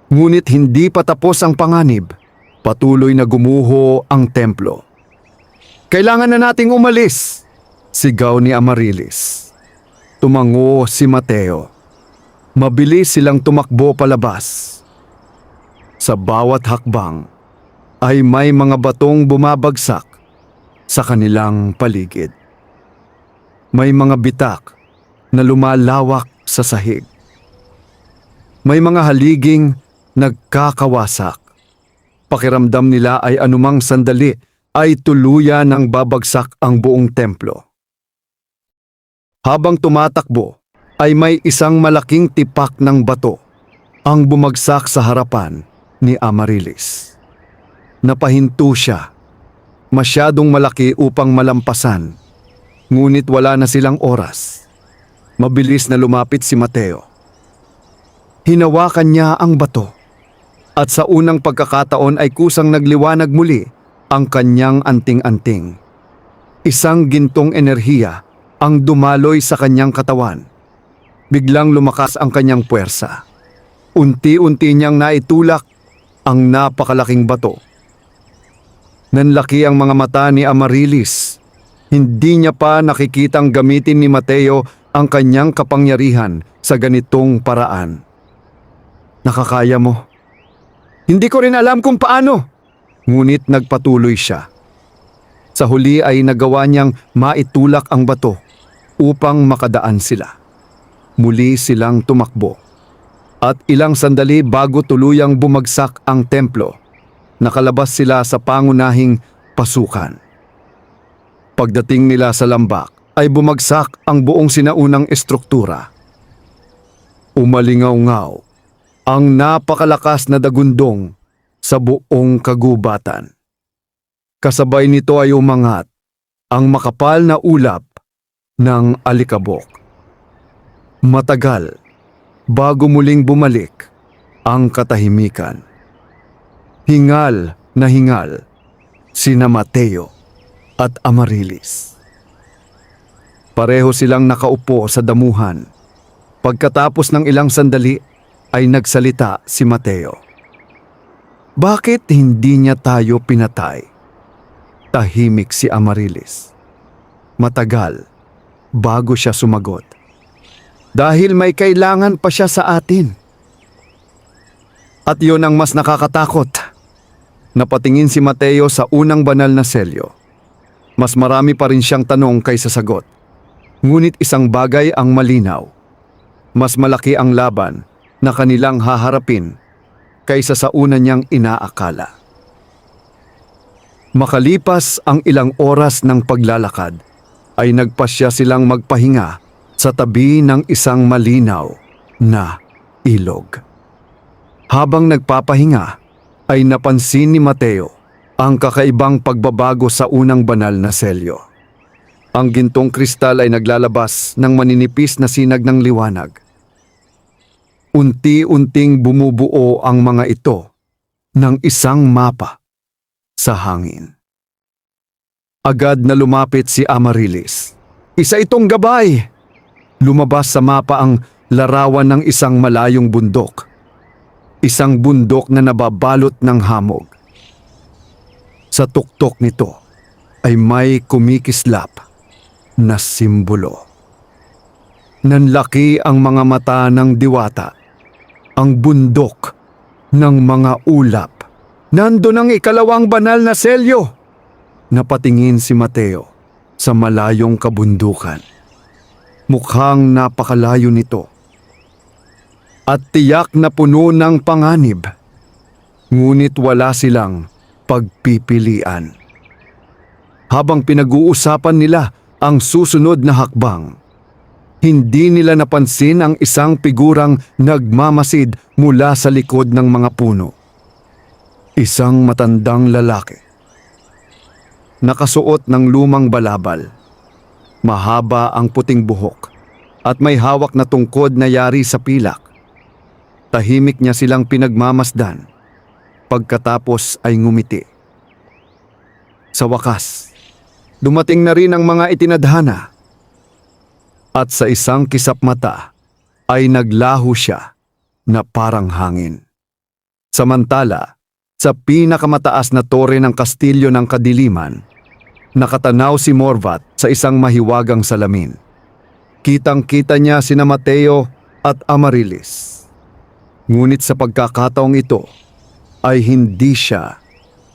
Ngunit hindi pa tapos ang panganib. Patuloy na gumuho ang templo. Kailangan na nating umalis, sigaw ni Amarilis. Tumango si Mateo. Mabilis silang tumakbo palabas. Sa bawat hakbang ay may mga batong bumabagsak sa kanilang paligid. May mga bitak na lumalawak sa sahig. May mga haliging nagkakawasak. Pakiramdam nila ay anumang sandali ay tuluyan ng babagsak ang buong templo. Habang tumatakbo ay may isang malaking tipak ng bato ang bumagsak sa harapan ni Amarilis. Napahinto siya. Masyadong malaki upang malampasan, ngunit wala na silang oras. Mabilis na lumapit si Mateo. Hinawakan niya ang bato. At sa unang pagkakataon ay kusang nagliwanag muli ang kanyang anting-anting. Isang gintong enerhiya ang dumaloy sa kanyang katawan. Biglang lumakas ang kanyang puwersa. Unti-unti niyang naitulak ang napakalaking bato. Nanlaki ang mga mata ni Amarilis. Hindi niya pa nakikitang gamitin ni Mateo ang kanyang kapangyarihan sa ganitong paraan. Nakakaya mo. Hindi ko rin alam kung paano. Ngunit nagpatuloy siya. Sa huli ay nagawa niyang maitulak ang bato upang makadaan sila. Muli silang tumakbo. At ilang sandali bago tuluyang bumagsak ang templo, nakalabas sila sa pangunahing pasukan. Pagdating nila sa lambak ay bumagsak ang buong sinaunang estruktura. Umalingaw-ngaw ang napakalakas na dagundong sa buong kagubatan. Kasabay nito ay umangat ang makapal na ulap ng alikabok. Matagal bago muling bumalik ang katahimikan. Hingal na hingal sina Mateo at Amarilis. Pareho silang nakaupo sa damuhan. Pagkatapos ng ilang sandali ay nagsalita si Mateo. Bakit hindi niya tayo pinatay? Tahimik si Amarilis. Matagal bago siya sumagot. Dahil may kailangan pa siya sa atin. At yun ang mas nakakatakot. Napatingin si Mateo sa unang banal na selyo. Mas marami pa rin siyang tanong kaysa sagot. Ngunit isang bagay ang malinaw. Mas malaki ang laban na kanilang haharapin kaysa sa una niyang inaakala. Makalipas ang ilang oras ng paglalakad, ay nagpasya silang magpahinga sa tabi ng isang malinaw na ilog. Habang nagpapahinga, ay napansin ni Mateo ang kakaibang pagbabago sa unang banal na selyo. Ang gintong kristal ay naglalabas ng maninipis na sinag ng liwanag. Unti-unting bumubuo ang mga ito ng isang mapa sa hangin. Agad na lumapit si Amarilis. Isa itong gabay! Lumabas sa mapa ang larawan ng isang malayong bundok. Isang bundok na nababalot ng hamog. Sa tuktok nito ay may kumikislap na simbolo. Nanlaki ang mga mata ng diwata. Ang bundok ng mga ulap. Nandun ang ikalawang banal na selyo. Napatingin si Mateo sa malayong kabundukan. Mukhang napakalayo nito. At tiyak na puno ng panganib. Ngunit wala silang pagpipilian. Habang pinag-uusapan nila ang susunod na hakbang, hindi nila napansin ang isang figurang nagmamasid mula sa likod ng mga puno. Isang matandang lalaki. nakasuot ng lumang balabal. Mahaba ang puting buhok at may hawak na tungkod na yari sa pilak. Tahimik niya silang pinagmamasdan. Pagkatapos ay ngumiti. Sa wakas, dumating na rin ang mga itinadhana. At sa isang kisap mata ay naglaho siya na parang hangin. Samantala, sa pinakamataas na tore ng kastilyo ng kadiliman, nakatanaw si Morvat sa isang mahiwagang salamin. Kitang-kita niya sina Mateo at Amarilis. Ngunit sa pagkakataong ito ay hindi siya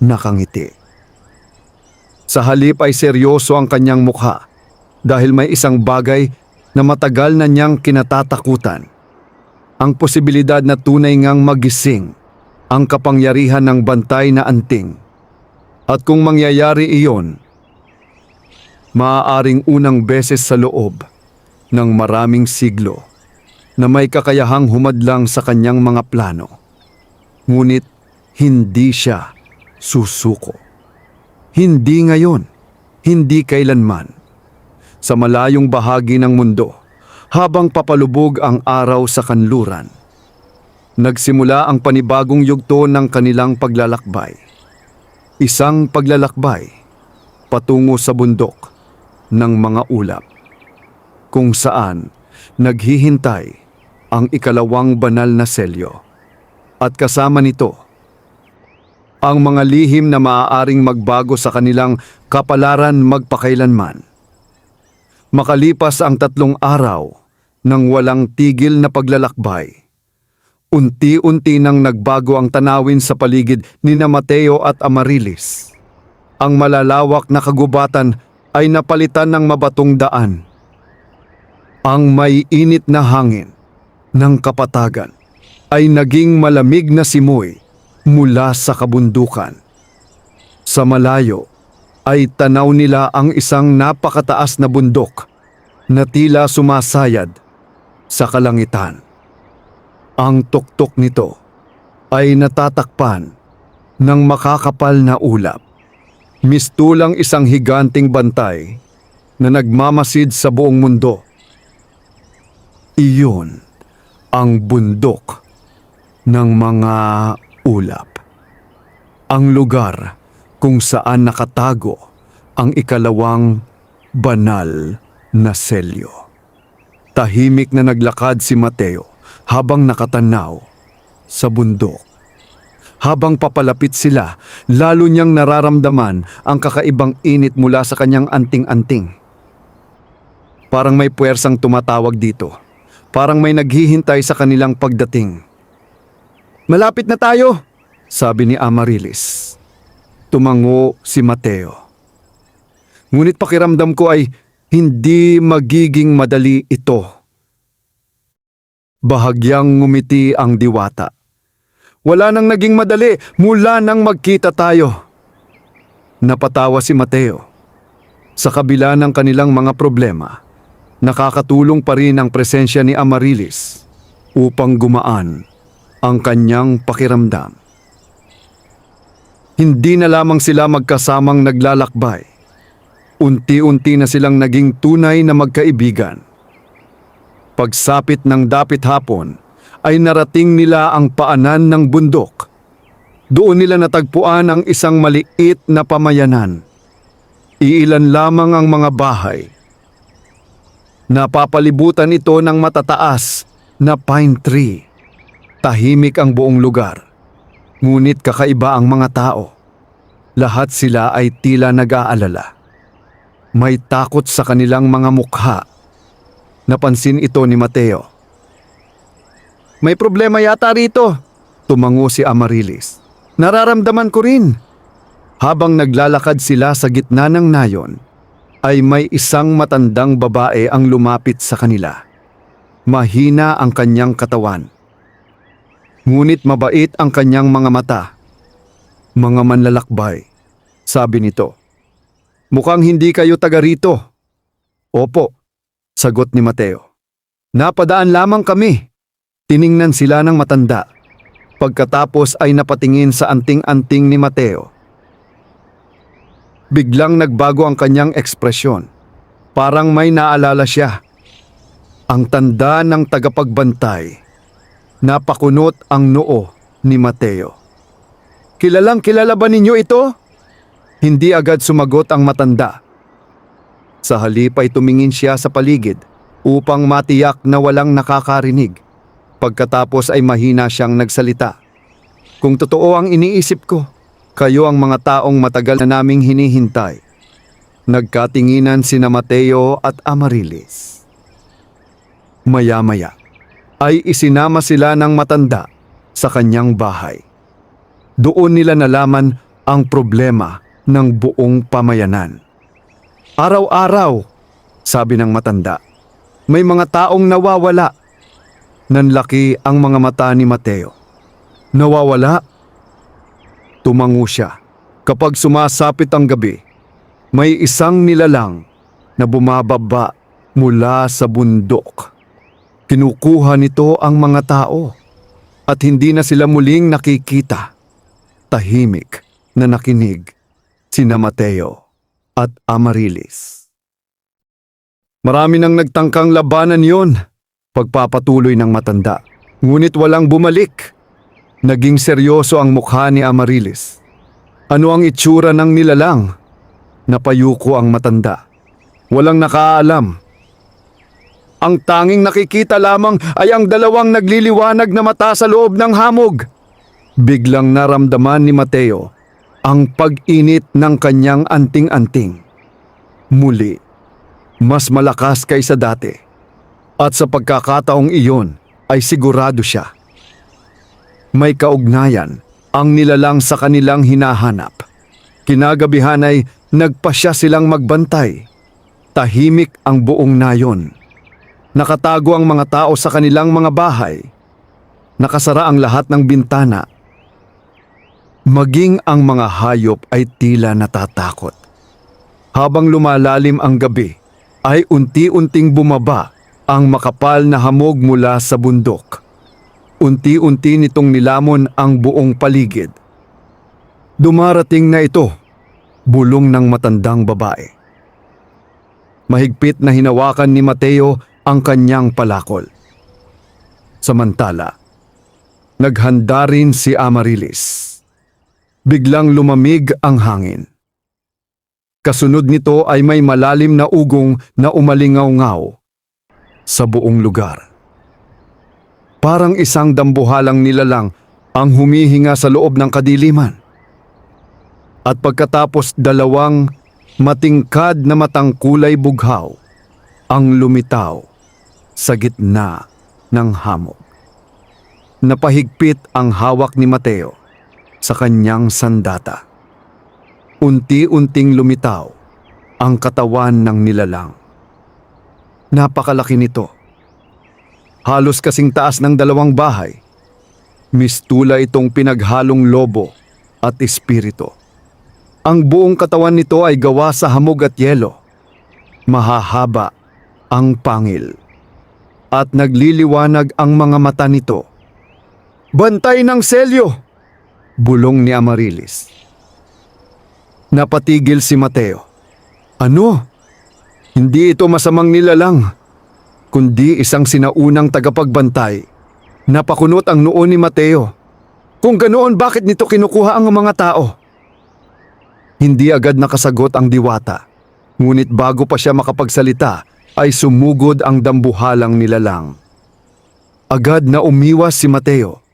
nakangiti. Sa halip ay seryoso ang kanyang mukha dahil may isang bagay na matagal na niyang kinatatakutan. Ang posibilidad na tunay ngang magising ang kapangyarihan ng bantay na anting. At kung mangyayari iyon, maaaring unang beses sa loob ng maraming siglo na may kakayahang humadlang sa kanyang mga plano. Ngunit hindi siya susuko. Hindi ngayon, hindi kailanman. Sa malayong bahagi ng mundo, habang papalubog ang araw sa kanluran, nagsimula ang panibagong yugto ng kanilang paglalakbay. Isang paglalakbay patungo sa bundok ng mga ulap, kung saan naghihintay ang ikalawang banal na selyo. At kasama nito, ang mga lihim na maaaring magbago sa kanilang kapalaran magpakailanman. Makalipas ang 3 araw ng walang tigil na paglalakbay, unti-unti nang nagbago ang tanawin sa paligid ni Mateo at Amarilis. Ang malalawak na kagubatan ay napalitan ng mabatong daan. Ang may init na hangin ng kapatagan ay naging malamig na simoy mula sa kabundukan. Sa malayo ay tanaw nila ang isang napakataas na bundok na tila sumasayad sa kalangitan. Ang tuktok nito ay natatakpan ng makakapal na ulap. Mistulang isang higanting bantay na nagmamasid sa buong mundo. Iyon ang bundok ng mga ulap. Ang lugar kung saan nakatago ang ikalawang banal na selyo. Tahimik na naglakad si Mateo habang nakatanaw sa bundok. Habang papalapit sila, lalo niyang nararamdaman ang kakaibang init mula sa kanyang anting-anting. Parang may puwersang tumatawag dito. Parang may naghihintay sa kanilang pagdating. "Malapit na tayo," sabi ni Amarilis. Tumango si Mateo. Ngunit pakiramdam ko ay hindi magiging madali ito. Bahagyang ngumiti ang diwata. "Wala nang naging madali mula nang magkita tayo." Napatawa si Mateo. Sa kabila ng kanilang mga problema, nakakatulong pa rin ang presensya ni Amarilis upang gumaan ang kanyang pakiramdam. Hindi na lamang sila magkasamang naglalakbay. Unti-unti na silang naging tunay na magkaibigan. Pagsapit ng dapit hapon, ay narating nila ang paanan ng bundok. Doon nila natagpuan ang isang maliit na pamayanan. Iilan lamang ang mga bahay. Napapalibutan ito ng matataas na pine tree. Tahimik ang buong lugar. Ngunit kakaiba ang mga tao. Lahat sila ay tila nag-aalala. May takot sa kanilang mga mukha. Napansin ito ni Mateo. "May problema yata rito," tumango si Amarilis. "Nararamdaman ko rin." Habang naglalakad sila sa gitna ng nayon, ay may isang matandang babae ang lumapit sa kanila. Mahina ang kanyang katawan. Ngunit mabait ang kanyang mga mata. "Mga manlalakbay," sabi nito. "Mukhang hindi kayo taga rito." "Opo," sagot ni Mateo. "Napadaan lamang kami." Tiningnan sila ng matanda. Pagkatapos ay napatingin sa anting-anting ni Mateo. Biglang nagbago ang kanyang ekspresyon. Parang may naalala siya. Ang tanda ng tagapagbantay. Napakunot ang noo ni Mateo. Kilalang kilala ba ninyo ito? Hindi agad sumagot ang matanda. Sa halip ay tumingin siya sa paligid upang matiyak na walang nakakarinig. Pagkatapos ay mahina siyang nagsalita. Kung totoo ang iniisip ko, kayo ang mga taong matagal na naming hinihintay. Nagkatinginan sina Mateo at Amarilis. Maya-maya ay isinama sila ng matanda sa kanyang bahay. Doon nila nalaman ang problema ng buong pamayanan. Araw-araw, sabi ng matanda, may mga taong nawawala. Nanlaki ang mga mata ni Mateo. Nawawala? Tumango siya. Kapag sumasapit ang gabi, may isang nilalang na bumababa mula sa bundok. Kinukuha nito ang mga tao at hindi na sila muling nakikita. Tahimik na nakinig sina Mateo at Amarilis. Marami nang nagtangkang labanan yon, pagpapatuloy ng matanda. Ngunit walang bumalik. Naging seryoso ang mukha ni Amarilis. Ano ang itsura ng nilalang? Napayuko ang matanda. Walang nakaalam. Ang tanging nakikita lamang ay ang dalawang nagliliwanag na mata sa loob ng hamog. Biglang naramdaman ni Mateo ang pag-init ng kanyang anting-anting. Muli, mas malakas kaysa dati. At sa pagkakataong iyon ay sigurado siya. May kaugnayan ang nilalang sa kanilang hinahanap. Kinagabihan ay nagpasya silang magbantay. Tahimik ang buong nayon. Nakatago ang mga tao sa kanilang mga bahay. Nakasara ang lahat ng bintana. Maging ang mga hayop ay tila natatakot. Habang lumalalim ang gabi, ay unti-unting bumaba ang makapal na hamog mula sa bundok. Unti-unti nitong nilamon ang buong paligid. Dumarating na ito, bulong ng matandang babae. Mahigpit na hinawakan ni Mateo ang kanyang palakol. Samantala, naghanda rin si Amarilis. Biglang lumamig ang hangin. Kasunod nito ay may malalim na ugong na umalingaw-ngaw sa buong lugar. Parang isang dambuhalang nilalang ang humihinga sa loob ng kadiliman. At pagkatapos dalawang matingkad na matang kulay bughaw ang lumitaw sa gitna ng hamog. Napahigpit ang hawak ni Mateo sa kanyang sandata. Unti-unting lumitaw ang katawan ng nilalang. Napakalaki nito. Halos kasing taas ng dalawang bahay. Mistula itong pinaghalong lobo at espiritu. Ang buong katawan nito ay gawa sa hamog at yelo. Mahahaba ang pangil. At nagliliwanag ang mga mata nito. Bantay ng selyo! Bulong ni Amarilis. Napatigil si Mateo. Ano? Hindi ito masamang nilalang, kundi isang sinaunang tagapagbantay. Napakunot ang noo ni Mateo. Kung ganoon, bakit nito kinukuha ang mga tao? Hindi agad nakasagot ang diwata. Ngunit bago pa siya makapagsalita, ay sumugod ang dambuhalang nilalang. Agad na umiwas si Mateo.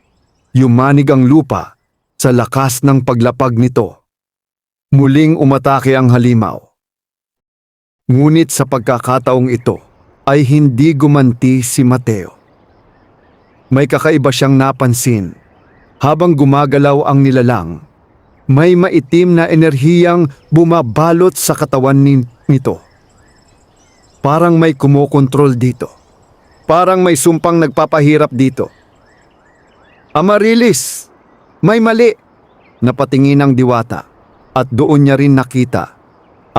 Yumanig ang lupa sa lakas ng paglapag nito. Muling umatake ang halimaw. Ngunit sa pagkakataong ito ay hindi gumanti si Mateo. May kakaiba siyang napansin. Habang gumagalaw ang nilalang, may maitim na enerhiyang bumabalot sa katawan nito. Parang may kumokontrol dito. Parang may sumpang nagpapahirap dito. Amarilis, may mali! Napatingin ang diwata at doon niya rin nakita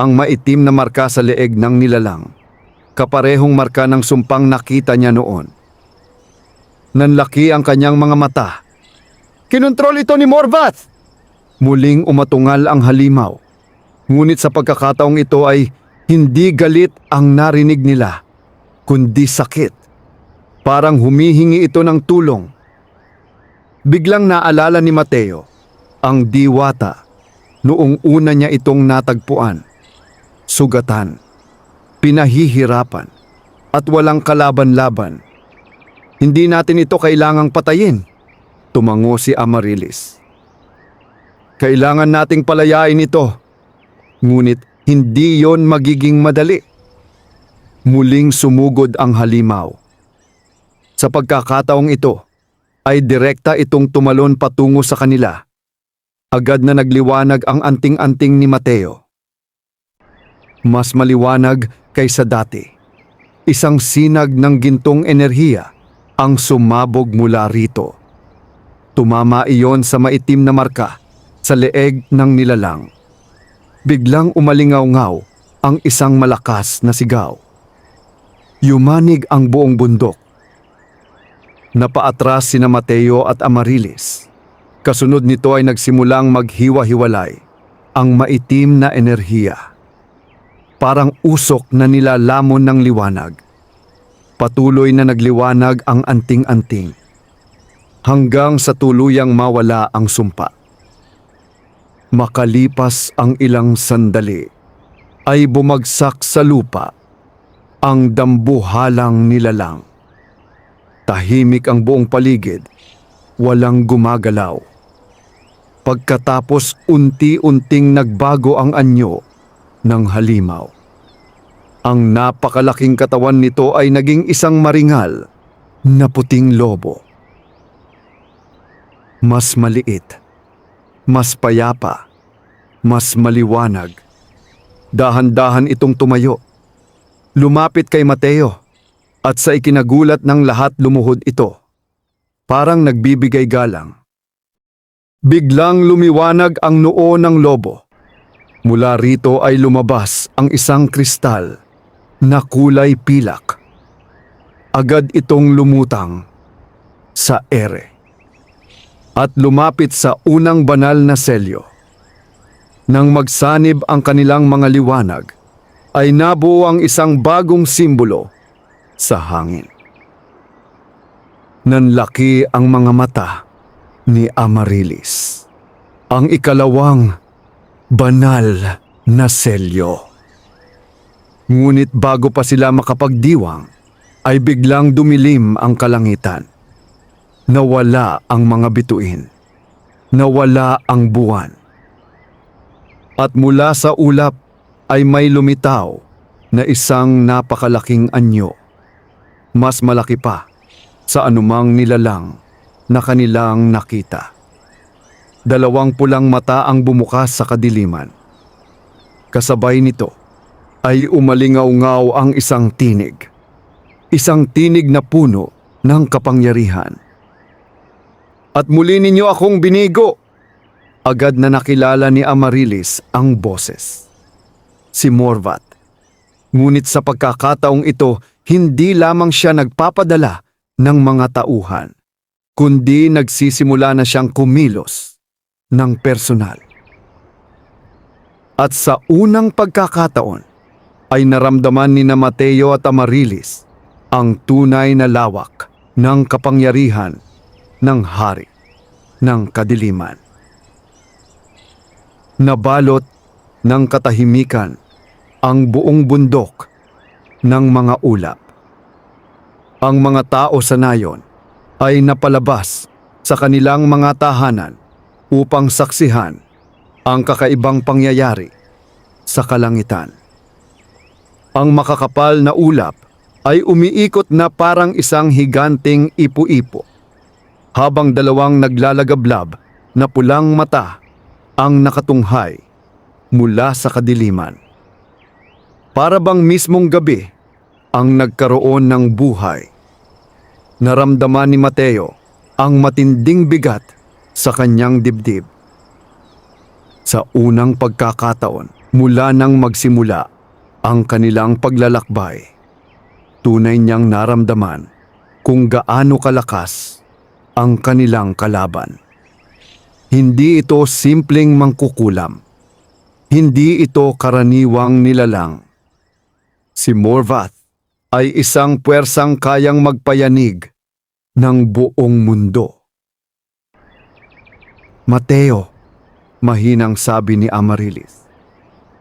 ang maitim na marka sa leeg ng nilalang. Kaparehong marka ng sumpang nakita niya noon. Nanlaki ang kanyang mga mata. Kinontrol ito ni Morvath! Muling umatungal ang halimaw. Ngunit sa pagkakataong ito ay hindi galit ang narinig nila, kundi sakit. Parang humihingi ito ng tulong. Biglang naalala ni Mateo ang diwata noong una niya itong natagpuan. Sugatan, pinahihirapan, at walang kalaban-laban. Hindi natin ito kailangang patayin, tumango si Amaryllis. Kailangan nating palayain ito, ngunit hindi yon magiging madali. Muling sumugod ang halimaw. Sa pagkakataong ito, ay direkta itong tumalon patungo sa kanila. Agad na nagliwanag ang anting-anting ni Mateo. Mas maliwanag kaysa dati. Isang sinag ng gintong enerhiya ang sumabog mula rito. Tumama iyon sa maitim na marka sa leeg ng nilalang. Biglang umalingaw-ngaw ang isang malakas na sigaw. Yumanig ang buong bundok. Napaatras sina Mateo at Amaryllis. Kasunod nito ay nagsimulang maghiwa-hiwalay ang maitim na enerhiya. Parang usok na nilalamon ng liwanag. Patuloy na nagliwanag ang anting-anting. Hanggang sa tuluyang mawala ang sumpa. Makalipas ang ilang sandali, ay bumagsak sa lupa ang dambuhalang nilalang. Tahimik ang buong paligid, walang gumagalaw. Pagkatapos unti-unting nagbago ang anyo ng halimaw. Ang napakalaking katawan nito ay naging isang maringal na puting lobo. Mas maliit, mas payapa, mas maliwanag. Dahan-dahan itong tumayo. Lumapit kay Mateo at sa ikinagulat ng lahat lumuhod ito. Parang nagbibigay galang. Biglang lumiwanag ang noo ng lobo. Mula rito ay lumabas ang isang kristal na kulay pilak. Agad itong lumutang sa ere at lumapit sa unang banal na selyo. Nang magsanib ang kanilang mga liwanag, ay nabuo ang isang bagong simbolo sa hangin. Nanlaki ang mga mata ni Amaryllis. Ang ikalawang banal na selyo. Ngunit bago pa sila makapagdiwang, ay biglang dumilim ang kalangitan. Nawala ang mga bituin. Nawala ang buwan. At mula sa ulap ay may lumitaw na isang napakalaking anyo. Mas malaki pa sa anumang nilalang na kanilang nakita. Dalawang pulang mata ang bumukas sa kadiliman. Kasabay nito ay umalingaw-ngaw ang isang tinig. Isang tinig na puno ng kapangyarihan. At muli ninyo akong binigo! Agad na nakilala ni Amaryllis ang boses. Si Morvat. Ngunit sa pagkakataong ito, hindi lamang siya nagpapadala ng mga tauhan, kundi nagsisimula na siyang kumilos ng personal. At sa unang pagkakataon, ay naramdaman ni na Mateo at Amaryllis ang tunay na lawak ng kapangyarihan ng hari ng kadiliman. Nabalot ng katahimikan ang buong bundok ng mga ulap. Ang mga tao sa nayon ay napalabas sa kanilang mga tahanan upang saksihan ang kakaibang pangyayari sa kalangitan. Ang makakapal na ulap ay umiikot na parang isang higanting ipo-ipo, habang dalawang naglalagablab na pulang mata ang nakatunghay mula sa kadiliman. Para bang mismong gabi ang nagkaroon ng buhay. Naramdaman ni Mateo ang matinding bigat sa kanyang dibdib. Sa unang pagkakataon, mula nang magsimula ang kanilang paglalakbay, tunay niyang naramdaman kung gaano kalakas ang kanilang kalaban. Hindi ito simpleng mangkukulam. Hindi ito karaniwang nilalang. Si Morvath ay isang puwersang kayang magpayanig ng buong mundo. Mateo, mahinang sabi ni Amaryllis.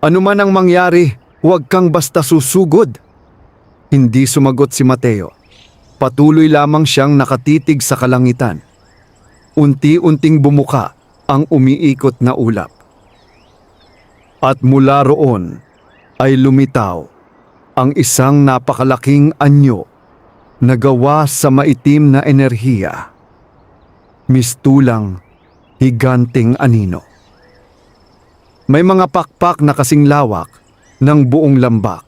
Ano man ang mangyari, huwag kang basta susugod. Hindi sumagot si Mateo. Patuloy lamang siyang nakatitig sa kalangitan. Unti-unting bumuka ang umiikot na ulap. At mula roon ay lumitaw ang isang napakalaking anyo na gawa sa maitim na enerhiya. Mistulang higanting anino. May mga pakpak na kasing lawak ng buong lambak.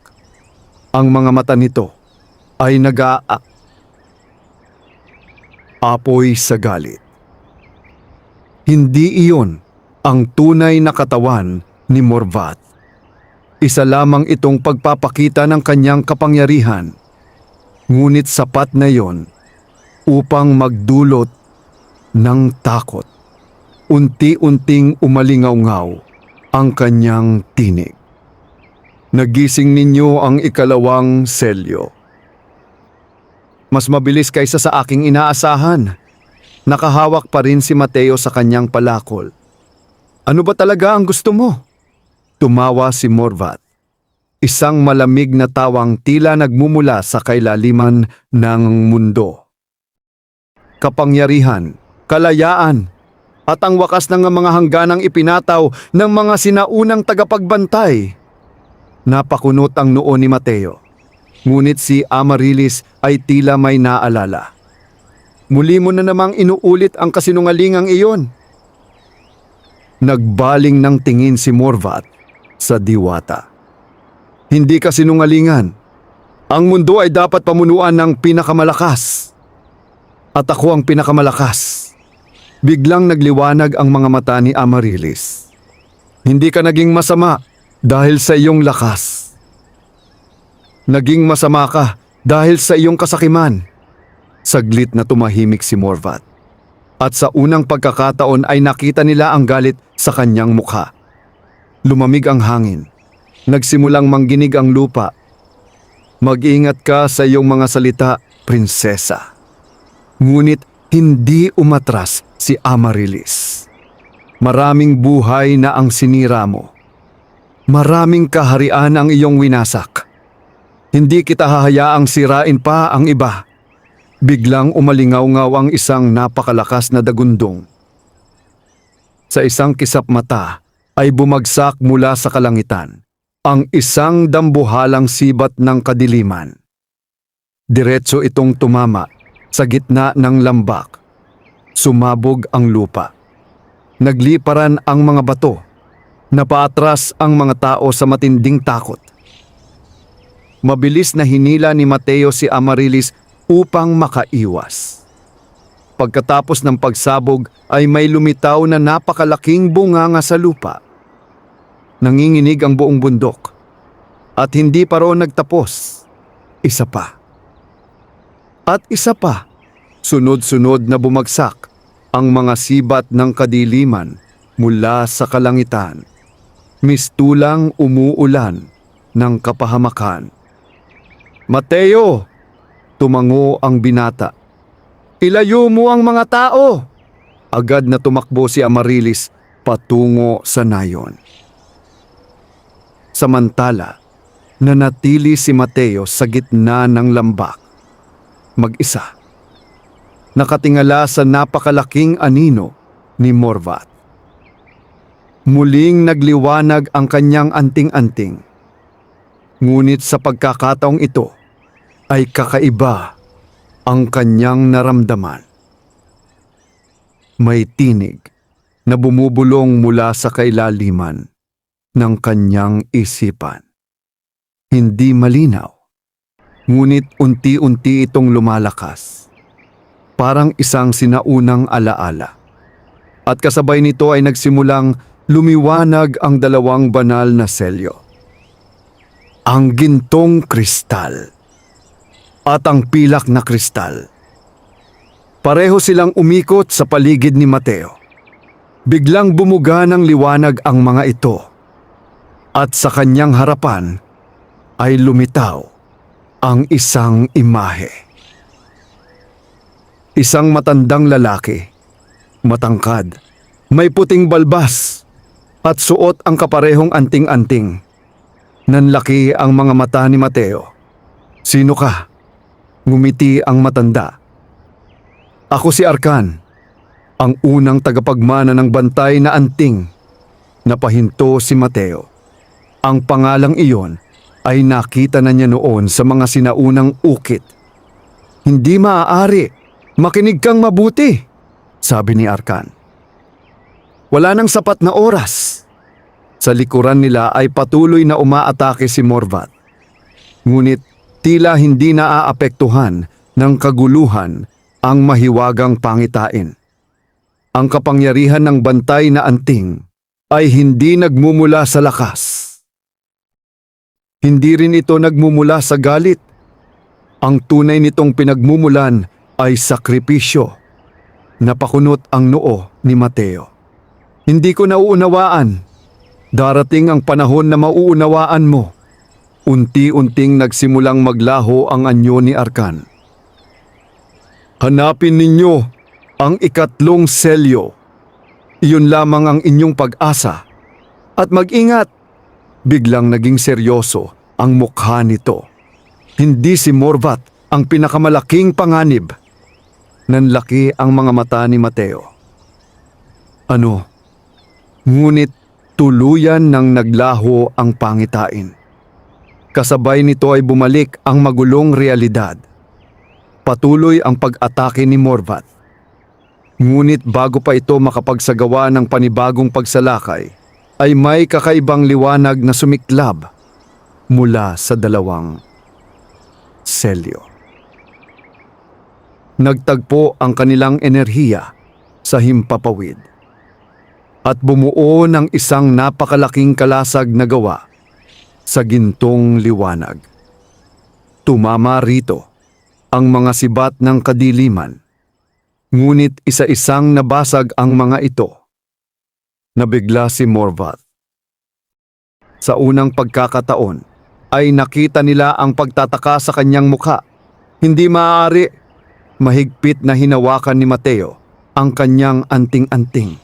Ang mga mata nito ay apoy sa galit. Hindi iyon ang tunay na katawan ni Morvath. Isa lamang itong pagpapakita ng kanyang kapangyarihan. Ngunit sapat na iyon upang magdulot ng takot. Unti-unting umalingaw-ngaw ang kanyang tinig. Nagising ninyo ang ikalawang selyo. Mas mabilis kaysa sa aking inaasahan. Nakahawak pa rin si Mateo sa kanyang palakol. Ano ba talaga ang gusto mo? Tumawa si Morvath. Isang malamig na tawang tila nagmumula sa kailaliman ng mundo. Kapangyarihan, kalayaan, at ang wakas ng mga hangganang ipinataw ng mga sinaunang tagapagbantay. Napakunot ang noo ni Mateo. Ngunit si Amaryllis ay tila may naalala. Muli mo na namang inuulit ang kasinungalingang iyon. Nagbaling ng tingin si Morvath sa diwata. Hindi kasinungalingan. Ang mundo ay dapat pamunuan ng pinakamalakas. At ako ang pinakamalakas. Biglang nagliwanag ang mga mata ni Amaryllis. Hindi ka naging masama dahil sa iyong lakas. Naging masama ka dahil sa iyong kasakiman. Saglit na tumahimik si Morvath. At sa unang pagkakataon ay nakita nila ang galit sa kanyang mukha. Lumamig ang hangin. Nagsimulang mangginig ang lupa. Mag-ingat ka sa iyong mga salita, prinsesa. Ngunit hindi umatras si Amaryllis. Maraming buhay na ang sinira mo. Maraming kaharian ang iyong winasak. Hindi kita hahayaang sirain pa ang iba. Biglang umalingaw-ngaw ang isang napakalakas na dagundong. Sa isang kisap mata ay bumagsak mula sa kalangitan ang isang dambuhalang sibat ng kadiliman. Diretso itong tumama sa gitna ng lambak. Sumabog ang lupa. Nagliparan ang mga bato. Napaatras ang mga tao sa matinding takot. Mabilis na hinila ni Mateo si Amaryllis upang makaiwas. Pagkatapos ng pagsabog ay may lumitaw na napakalaking bunganga sa lupa. Nanginginig ang buong bundok. At hindi pa roon nagtapos. Isa pa. At isa pa. Sunod-sunod na bumagsak ang mga sibat ng kadiliman mula sa kalangitan. Mistulang umuulan ng kapahamakan. Mateo! Tumango ang binata. Ilayo mo ang mga tao! Agad na tumakbo si Amaryllis patungo sa nayon. Samantala, nanatili si Mateo sa gitna ng lambak. Mag-isa. Nakatingala sa napakalaking anino ni Morvath. Muling nagliwanag ang kanyang anting-anting. Ngunit sa pagkakataong ito ay kakaiba ang kanyang naramdaman. May tinig na bumubulong mula sa kailaliman ng kanyang isipan. Hindi malinaw, ngunit unti-unti itong lumalakas. Parang isang sinaunang alaala. At kasabay nito ay nagsimulang lumiwanag ang dalawang banal na selyo. Ang gintong kristal at ang pilak na kristal. Pareho silang umikot sa paligid ni Mateo. Biglang bumuga ng liwanag ang mga ito. At sa kanyang harapan ay lumitaw ang isang imahe. Isang matandang lalaki, matangkad, may puting balbas at suot ang kaparehong anting-anting. Nanlaki ang mga mata ni Mateo. "Sino ka?" Ngumiti ang matanda. "Ako si Arkan, ang unang tagapagmana ng bantay na anting." Napahinto si Mateo. Ang pangalang iyon ay nakita na niya noon sa mga sinaunang ukit. "Hindi maaari. Makinig kang mabuti," sabi ni Arkan. Wala nang sapat na oras. Sa likuran nila ay patuloy na umaatake si Morvat. Ngunit tila hindi naaapektuhan ng kaguluhan ang mahiwagang pangitain. Ang kapangyarihan ng bantay na anting ay hindi nagmumula sa lakas. Hindi rin ito nagmumula sa galit. Ang tunay nitong pinagmumulan ay sakripisyo. Napakunot ang noo ni Mateo. "Hindi ko nauunawaan. Darating ang panahon na mauunawaan mo." Unti-unting nagsimulang maglaho ang anyo ni Arkan. "Hanapin ninyo ang ikatlong selyo. Iyon lamang ang inyong pag-asa. At mag-ingat." Biglang naging seryoso ang mukha nito. Hindi si Morvat ang pinakamalaking panganib. Nanlaki ang mga mata ni Mateo. "Ano?" Ngunit tuluyan nang naglaho ang pangitain. Kasabay nito ay bumalik ang magulong realidad. Patuloy ang pag-atake ni Morvat. Ngunit bago pa ito makapagsagawa ng panibagong pagsalakay, ay may kakaibang liwanag na sumiklab mula sa dalawang selyo. Nagtagpo ang kanilang enerhiya sa himpapawid at bumuo ng isang napakalaking kalasag na gawa sa gintong liwanag. Tumama rito ang mga sibat ng kadiliman, ngunit isa-isang nabasag ang mga ito. Nabigla si Morvat. Sa unang pagkakataon ay nakita nila ang pagtataka sa kanyang mukha. Hindi maaari. Mahigpit na hinawakan ni Mateo ang kanyang anting-anting.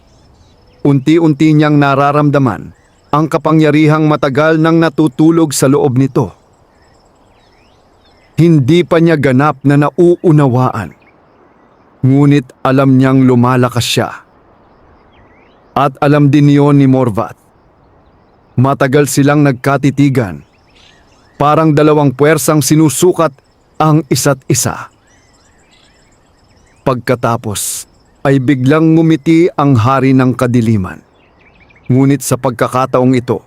Unti-unti niyang nararamdaman ang kapangyarihang matagal nang natutulog sa loob nito. Hindi pa niya ganap na nauunawaan. Ngunit alam niyang lumalakas siya. At alam din niyon ni Morvat. Matagal silang nagkatitigan. Parang dalawang puwersang sinusukat ang isa't isa. Pagkatapos ay biglang ngumiti ang hari ng kadiliman. Ngunit sa pagkakataong ito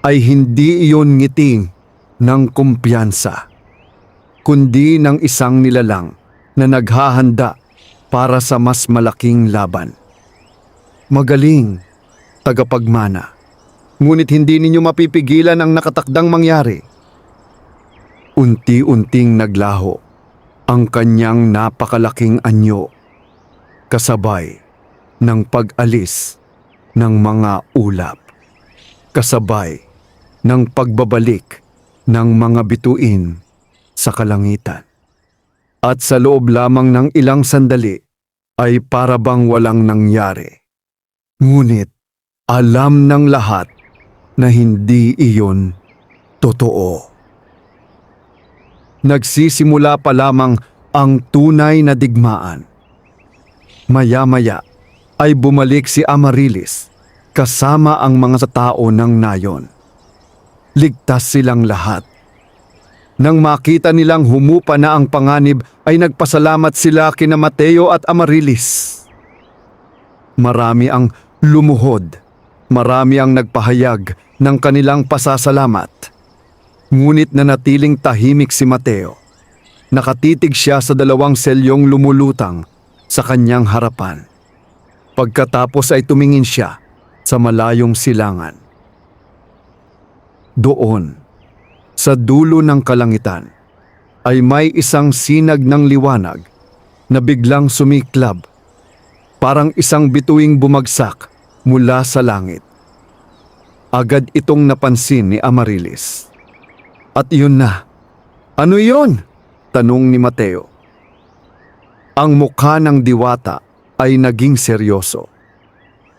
ay hindi iyon ngiting ng kumpiyansa, kundi ng isang nilalang na naghahanda para sa mas malaking laban. "Magaling, tagapagmana. Ngunit hindi ninyo mapipigilan ang nakatakdang mangyari." Unti-unting naglaho ang kanyang napakalaking anyo, kasabay ng pag-alis ng mga ulap, kasabay ng pagbabalik ng mga bituin sa kalangitan. At sa loob lamang ng ilang sandali ay parabang walang nangyari. Ngunit alam ng lahat na hindi iyon totoo. Nagsisimula pa lamang ang tunay na digmaan. Maya-maya ay bumalik si Amarilis kasama ang mga tao ng nayon. Ligtas silang lahat. Nang makita nilang humupa na ang panganib ay nagpasalamat sila kina Mateo at Amarilis. Marami ang lumuhod, marami ang nagpahayag ng kanilang pasasalamat. Ngunit nanatiling tahimik si Mateo. Nakatitig siya sa dalawang selyong lumulutang sa kanyang harapan. Pagkatapos ay tumingin siya sa malayong silangan. Doon, sa dulo ng kalangitan, ay may isang sinag ng liwanag na biglang sumiklab, parang isang bituing bumagsak mula sa langit. Agad itong napansin ni Amarilis. At yun na. Ano yon? Tanong ni Mateo. Ang mukha ng diwata ay naging seryoso.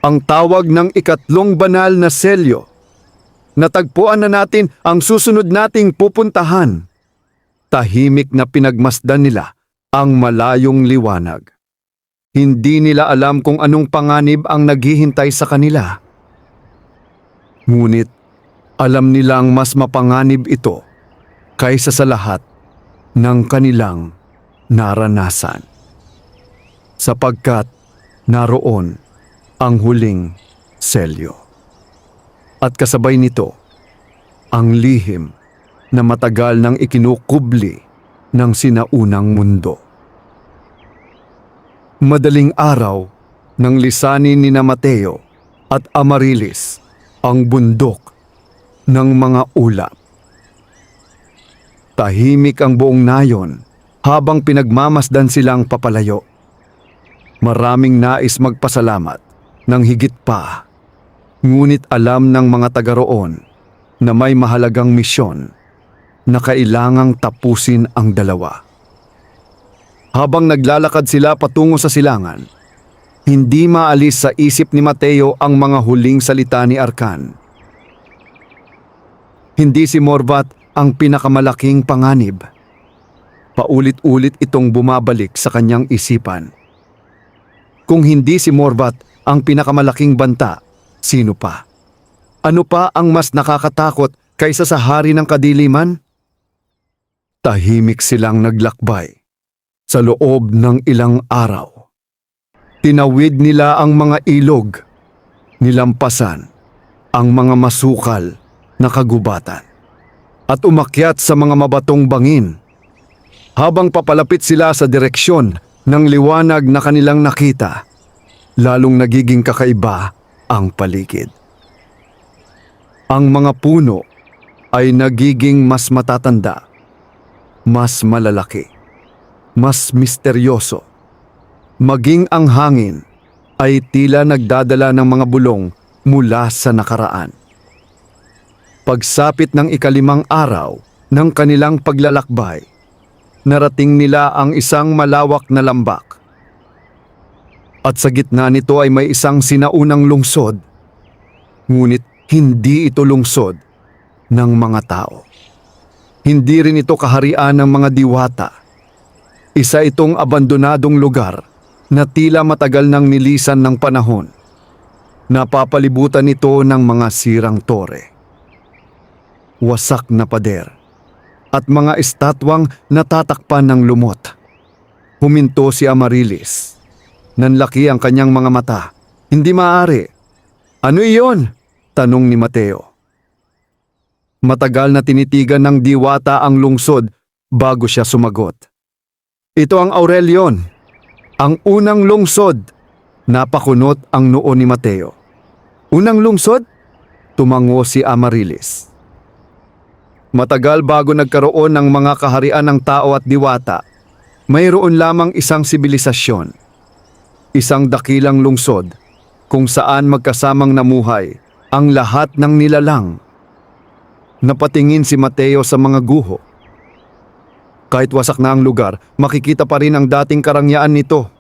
Ang tawag ng ikatlong banal na selyo. Natagpuan na natin ang susunod nating pupuntahan. Tahimik na pinagmasdan nila ang malayong liwanag. Hindi nila alam kung anong panganib ang naghihintay sa kanila. Ngunit alam nilang mas mapanganib ito kaysa sa lahat ng kanilang naranasan. Sapagkat naroon ang huling selyo. At kasabay nito, ang lihim na matagal nang ikinukubli ng sinaunang mundo. Madaling araw nang lisanin ni Mateo at Amarilis ang bundok ng mga ulap. Tahimik ang buong nayon habang pinagmamasdan silang papalayo. Maraming nais magpasalamat ng higit pa, ngunit alam ng mga taga roon na may mahalagang misyon na kailangang tapusin ang dalawa. Habang naglalakad sila patungo sa silangan, hindi maalis sa isip ni Mateo ang mga huling salita ni Arkan. Hindi si Morvat ang pinakamalaking panganib. Paulit-ulit itong bumabalik sa kanyang isipan. Kung hindi si Morvat ang pinakamalaking banta, sino pa? Ano pa ang mas nakakatakot kaysa sa hari ng kadiliman? Tahimik silang naglakbay sa loob ng ilang araw. Tinawid nila ang mga ilog, nilampasan ang mga masukal na kagubatan, at umakyat sa mga mabatong bangin. Habang papalapit sila sa direksyon ng liwanag na kanilang nakita, lalong nagiging kakaiba ang paligid. Ang mga puno ay nagiging mas matatanda, mas malalaki, mas misteryoso. Maging ang hangin ay tila nagdadala ng mga bulong mula sa nakaraan. Pagsapit ng ikalimang araw ng kanilang paglalakbay, narating nila ang isang malawak na lambak. At sa gitna nito ay may isang sinaunang lungsod, ngunit hindi ito lungsod ng mga tao. Hindi rin ito kaharian ng mga diwata. Isa itong abandonadong lugar na tila matagal nang nilisan ng panahon. Napapalibutan ito ng mga sirang tore, wasak na pader, at mga estatwang natatakpan ng lumot. Huminto si Amarilis. Nanlaki ang kanyang mga mata. Hindi maaari. Ano iyon? Tanong ni Mateo. Matagal na tinitigan ng diwata ang lungsod bago siya sumagot. Ito ang Aurelion, ang unang lungsod. Napakunot ang noo ni Mateo. Unang lungsod? Tumango si Amarilis. Matagal bago nagkaroon ng mga kaharian ng tao at diwata, mayroon lamang isang sibilisasyon. Isang dakilang lungsod kung saan magkasamang namuhay ang lahat ng nilalang. Napatingin si Mateo sa mga guho. Kahit wasak na ang lugar, makikita pa rin ang dating karangyaan nito.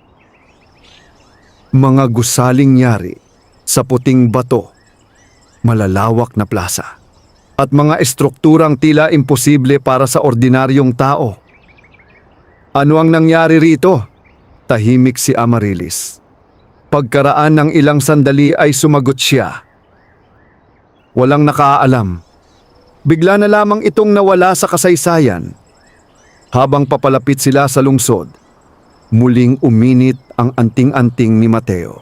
Mga gusaling yari sa puting bato, malalawak na plaza, at mga estrukturang tila imposible para sa ordinaryong tao. Ano ang nangyari rito? Tahimik si Amarilis. Pagkaraan ng ilang sandali ay sumagot siya. Walang nakaalam. Bigla na lamang itong nawala sa kasaysayan. Habang papalapit sila sa lungsod, muling uminit ang anting-anting ni Mateo.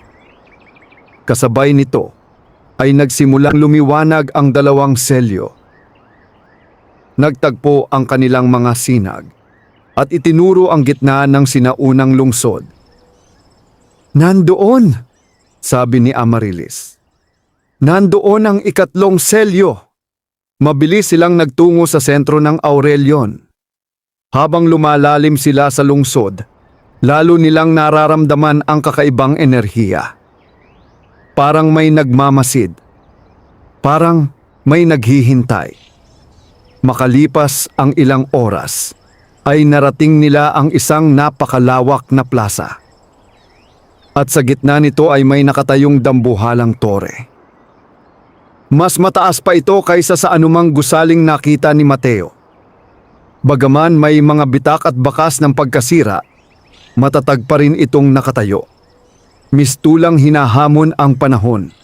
Kasabay nito ay nagsimulang lumiwanag ang dalawang selyo. Nagtagpo ang kanilang mga sinag at itinuro ang gitna ng sinaunang lungsod. Nandoon, sabi ni Amarilis. Nandoon ang ikatlong selyo. Mabilis silang nagtungo sa sentro ng Aurelion. Habang lumalalim sila sa lungsod, lalo nilang nararamdaman ang kakaibang enerhiya. Parang may nagmamasid. Parang may naghihintay. Makalipas ang ilang oras, ay narating nila ang isang napakalawak na plaza. At sa gitna nito ay may nakatayong dambuhalang tore. Mas mataas pa ito kaysa sa anumang gusaling nakita ni Mateo. Bagaman may mga bitak at bakas ng pagkasira, matatag pa rin itong nakatayo. Mistulang hinahamon ang panahon.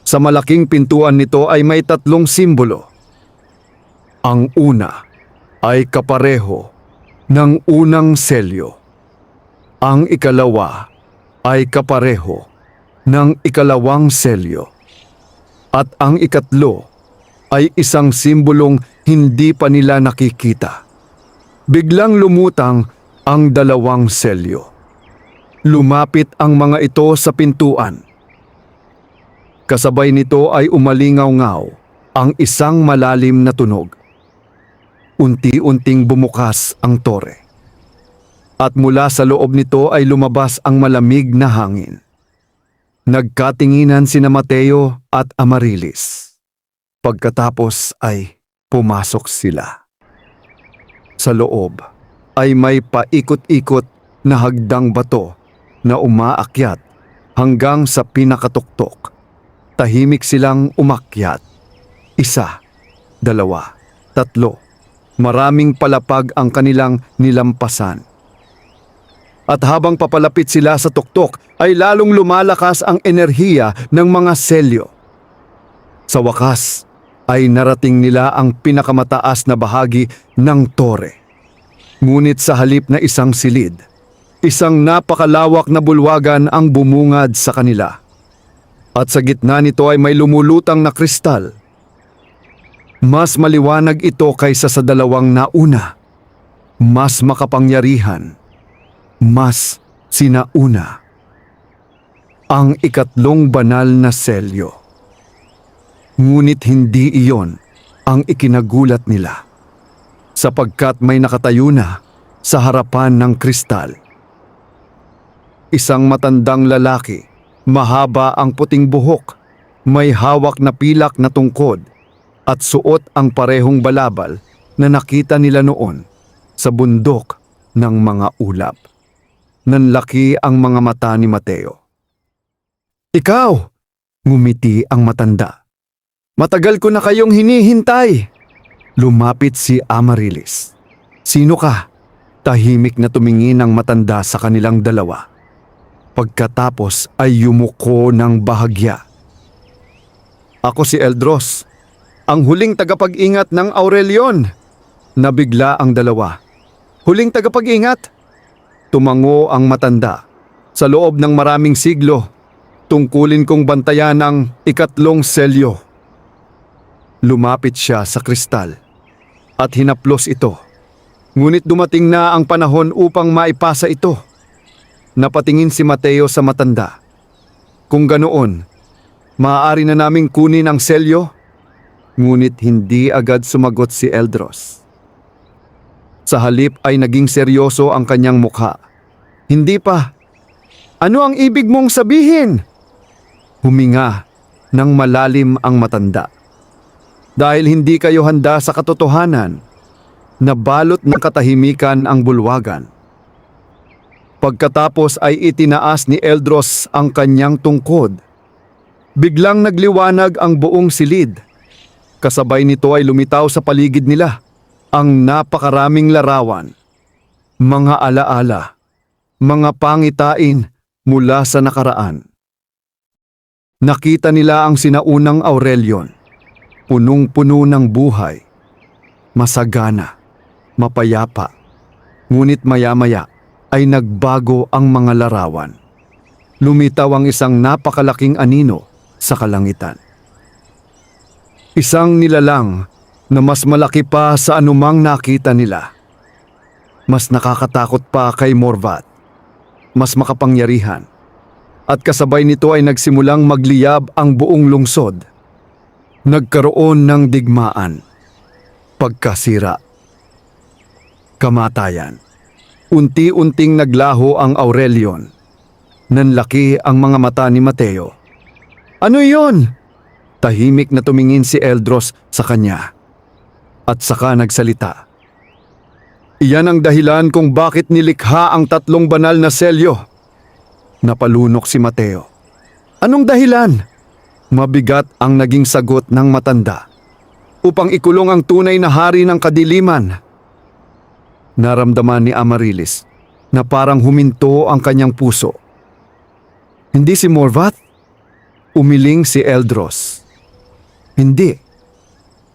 Sa malaking pintuan nito ay may 3 simbolo. Ang una ay kapareho ng unang selyo. Ang ikalawa ay kapareho ng ikalawang selyo. At ang ikatlo ay isang simbolong hindi pa nila nakikita. Biglang lumutang ang 2 selyo. Lumapit ang mga ito sa pintuan. Kasabay nito ay umalingaw-ngaw ang isang malalim na tunog. Unti-unting bumukas ang tore. At mula sa loob nito ay lumabas ang malamig na hangin. Nagkatinginan sina Mateo at Amarilis. Pagkatapos ay pumasok sila. Sa loob ay may paikot-ikot na hagdang bato na umaakyat hanggang sa pinakatuktok. Tahimik silang umakyat. 1, 2, 3. Maraming palapag ang kanilang nilampasan. At habang papalapit sila sa tuktok ay lalong lumalakas ang enerhiya ng mga selyo. Sa wakas ay narating nila ang pinakamataas na bahagi ng tore. Ngunit sa halip na isang silid, isang napakalawak na bulwagan ang bumungad sa kanila. At sa gitna nito ay may lumulutang na kristal. Mas maliwanag ito kaysa sa 2 nauna. Mas makapangyarihan. Mas sinauna. Ang ikatlong banal na selyo. Ngunit hindi iyon ang ikinagulat nila. Sapagkat may nakatayo na sa harapan ng kristal. Isang matandang lalaki. Mahaba ang puting buhok, may hawak na pilak na tungkod, at suot ang parehong balabal na nakita nila noon sa bundok ng mga ulap. Nanlaki ang mga mata ni Mateo. "Ikaw!" ngumiti ang matanda. "Matagal ko na kayong hinihintay." Lumapit si Amarilis. "Sino ka?" Tahimik na tumingin ang matanda sa kanilang dalawa. Pagkatapos ay yumuko ng bahagya. "Ako si Eldros, ang huling tagapag-ingat ng Aurelion." Nabigla ang dalawa. "Huling tagapag-ingat?" Tumango ang matanda. "Sa loob ng maraming siglo, tungkulin kong bantayan ang ikatlong selyo." Lumapit siya sa kristal at hinaplos ito. Ngunit dumating na ang panahon upang maipasa ito. Napatingin si Mateo sa matanda. "Kung ganoon, maaari na naming kunin ang selyo?" Ngunit hindi agad sumagot si Eldros. Sa halip ay naging seryoso ang kanyang mukha. "Hindi pa. Ano ang ibig mong sabihin?" Huminga ng malalim ang matanda. "Dahil hindi kayo handa sa katotohanan, nabalot ng katahimikan ang bulwagan." Pagkatapos ay itinaas ni Eldros ang kanyang tungkod. Biglang nagliwanag ang buong silid. Kasabay nito ay lumitaw sa paligid nila ang napakaraming larawan. Mga alaala, mga pangitain mula sa nakaraan. Nakita nila ang sinaunang Aurelion, punong-puno ng buhay, masagana, mapayapa, ngunit maya-maya ay nagbago ang mga larawan. Lumitaw ang isang napakalaking anino sa kalangitan. Isang nilalang na mas malaki pa sa anumang nakita nila. Mas nakakatakot pa kay Morvat. Mas makapangyarihan. At kasabay nito ay nagsimulang magliyab ang buong lungsod. Nagkaroon ng digmaan, pagkasira, kamatayan. Unti-unting naglaho ang Aurelion. Nanlaki ang mga mata ni Mateo. "Ano yon?" Tahimik na tumingin si Eldros sa kanya at saka nagsalita. Iyan ang dahilan kung bakit nilikha ang 3 banal na selyo. Napalunok si Mateo. Anong dahilan? Mabigat ang naging sagot ng matanda. Upang ikulong ang tunay na hari ng kadiliman. Naramdaman ni Amaryllis na parang huminto ang kanyang puso. Hindi si Morvath? Umiling si Eldros. Hindi.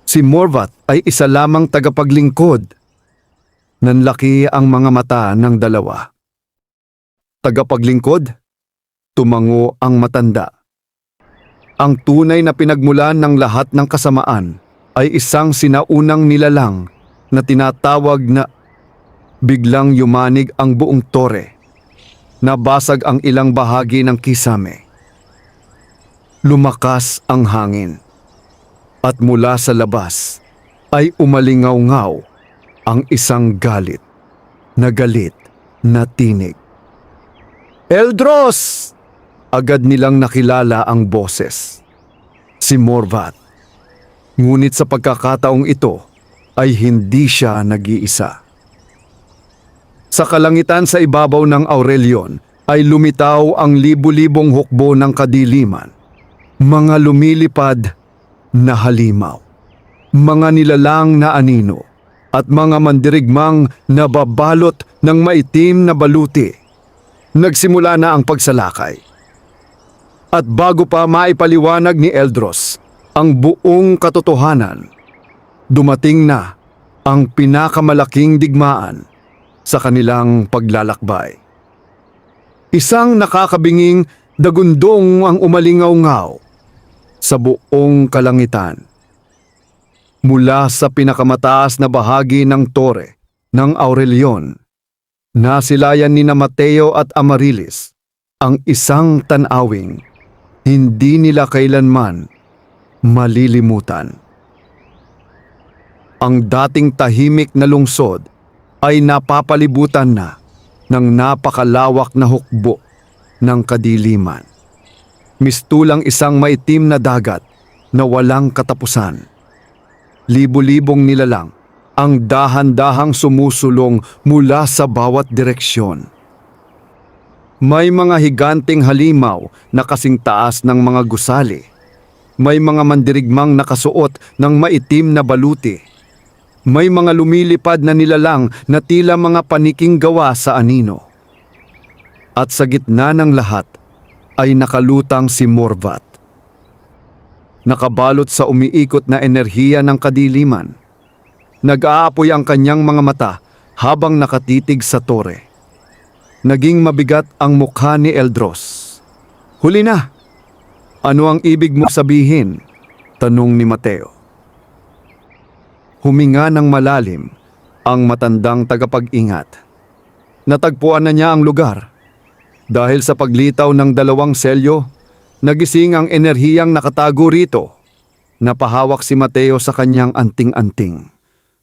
Si Morvath ay isa lamang tagapaglingkod. Nanlaki ang mga mata ng dalawa. Tagapaglingkod? Tumango ang matanda. Ang tunay na pinagmulan ng lahat ng kasamaan ay isang sinaunang nilalang na tinatawag na biglang yumanig ang buong tore. Nabasag ang ilang bahagi ng kisame. Lumakas ang hangin. At mula sa labas ay umalingaw-ngaw ang isang galit na tinig. Eldros! Agad nilang nakilala ang boses. Si Morvath. Ngunit sa pagkakataong ito ay hindi siya nag-iisa. Sa kalangitan sa ibabaw ng Aurelion ay lumitaw ang libu-libong hukbo ng kadiliman. Mga lumilipad na halimaw. Mga nilalang na anino at mga mandirigmang nababalot ng maitim na baluti. Nagsimula na ang pagsalakay. At bago pa maipaliwanag ni Eldros ang buong katotohanan, dumating na ang pinakamalaking digmaan sa kanilang paglalakbay. Isang nakakabinging dagundong ang umalingaw-ngaw sa buong kalangitan. Mula sa pinakamataas na bahagi ng tore ng Aurelion, nasilayan ni Mateo at Amaryllis ang isang tanawing hindi nila kailanman malilimutan. Ang dating tahimik na lungsod ay napapalibutan na ng napakalawak na hukbo ng kadiliman. Mistulang isang maitim na dagat na walang katapusan. Libo-libong nilalang ang dahan-dahang sumusulong mula sa bawat direksyon. May mga higanting halimaw na kasing taas ng mga gusali. May mga mandirigmang nakasuot ng maitim na baluti. May mga lumilipad na nilalang na tila mga paniking gawa sa anino. At sa gitna ng lahat ay nakalutang si Morvath. Nakabalot sa umiikot na enerhiya ng kadiliman. Nag-aapoy ang kanyang mga mata habang nakatitig sa tore. Naging mabigat ang mukha ni Eldros. Huli na! Ano ang ibig mo sabihin? Tanong ni Mateo. Huminga ng malalim ang matandang tagapag-ingat. Natagpuan na niya ang lugar. Dahil sa paglitaw ng 2 selyo, nagising ang enerhiyang nakatago rito. Napahawak si Mateo sa kanyang anting-anting.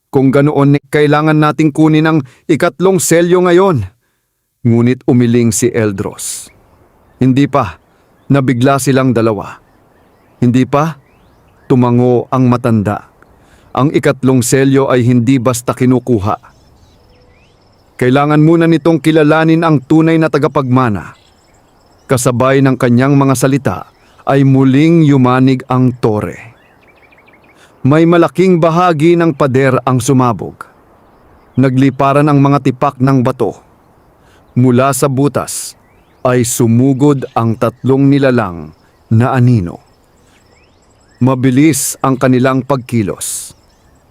Kung ganoon, kailangan nating kunin ang 3 selyo ngayon. Ngunit umiling si Eldros. Hindi pa, nabigla silang 2. Hindi pa, tumango ang matanda. Ang 3 selyo ay hindi basta kinukuha. Kailangan muna nitong kilalanin ang tunay na tagapagmana. Kasabay ng kanyang mga salita ay muling yumanig ang tore. May malaking bahagi ng pader ang sumabog. Nagliparan ang mga tipak ng bato. Mula sa butas ay sumugod ang 3 nilalang na anino. Mabilis ang kanilang pagkilos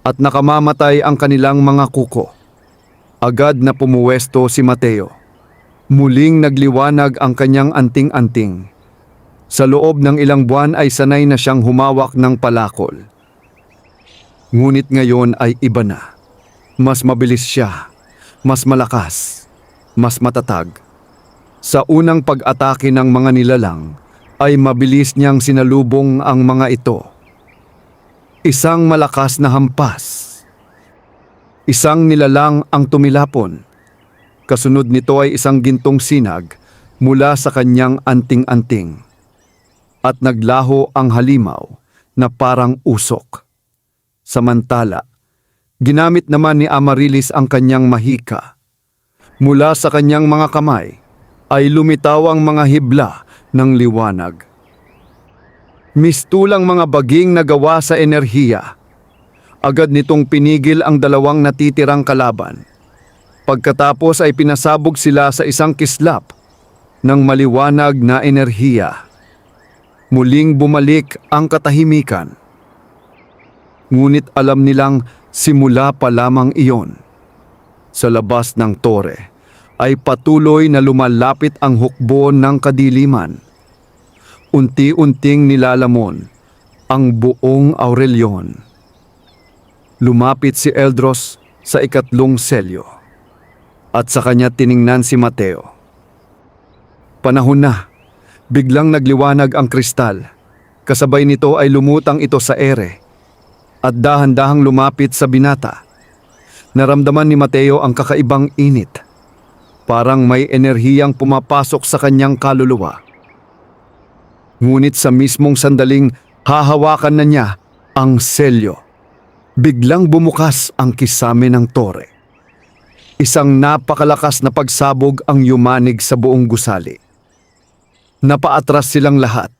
at nakamamatay ang kanilang mga kuko. Agad na pumuwesto si Mateo. Muling nagliwanag ang kanyang anting-anting. Sa loob ng ilang buwan ay sanay na siyang humawak ng palakol. Ngunit ngayon ay iba na. Mas mabilis siya, mas malakas, mas matatag. Sa unang pag-atake ng mga nilalang, ay mabilis niyang sinalubong ang mga ito. Isang malakas na hampas. Isang nilalang ang tumilapon. Kasunod nito ay isang gintong sinag mula sa kanyang anting-anting. At naglaho ang halimaw na parang usok. Samantala, ginamit naman ni Amaryllis ang kanyang mahika. Mula sa kanyang mga kamay ay lumitaw ang mga hibla ng liwanag. Mistulang mga baging na gawa sa enerhiya. Agad nitong pinigil ang dalawang natitirang kalaban. Pagkatapos ay pinasabog sila sa isang kislap ng maliwanag na enerhiya. Muling bumalik ang katahimikan. Ngunit alam nilang simula pa lamang iyon. Sa labas ng tore ay patuloy na lumalapit ang hukbo ng kadiliman. Unti-unting nilalamon ang buong Aurelion. Lumapit si Eldros sa ikatlong selyo at sa kanya tiningnan si Mateo. Panahon na, biglang nagliwanag ang kristal. Kasabay nito ay lumutang ito sa ere at dahan-dahang lumapit sa binata. Naramdaman ni Mateo ang kakaibang init. Parang may enerhiyang pumapasok sa kanyang kaluluwa. Ngunit sa mismong sandaling hahawakan na niya ang selyo, biglang bumukas ang kisame ng tore. Isang napakalakas na pagsabog ang yumanig sa buong gusali. Napaatras silang lahat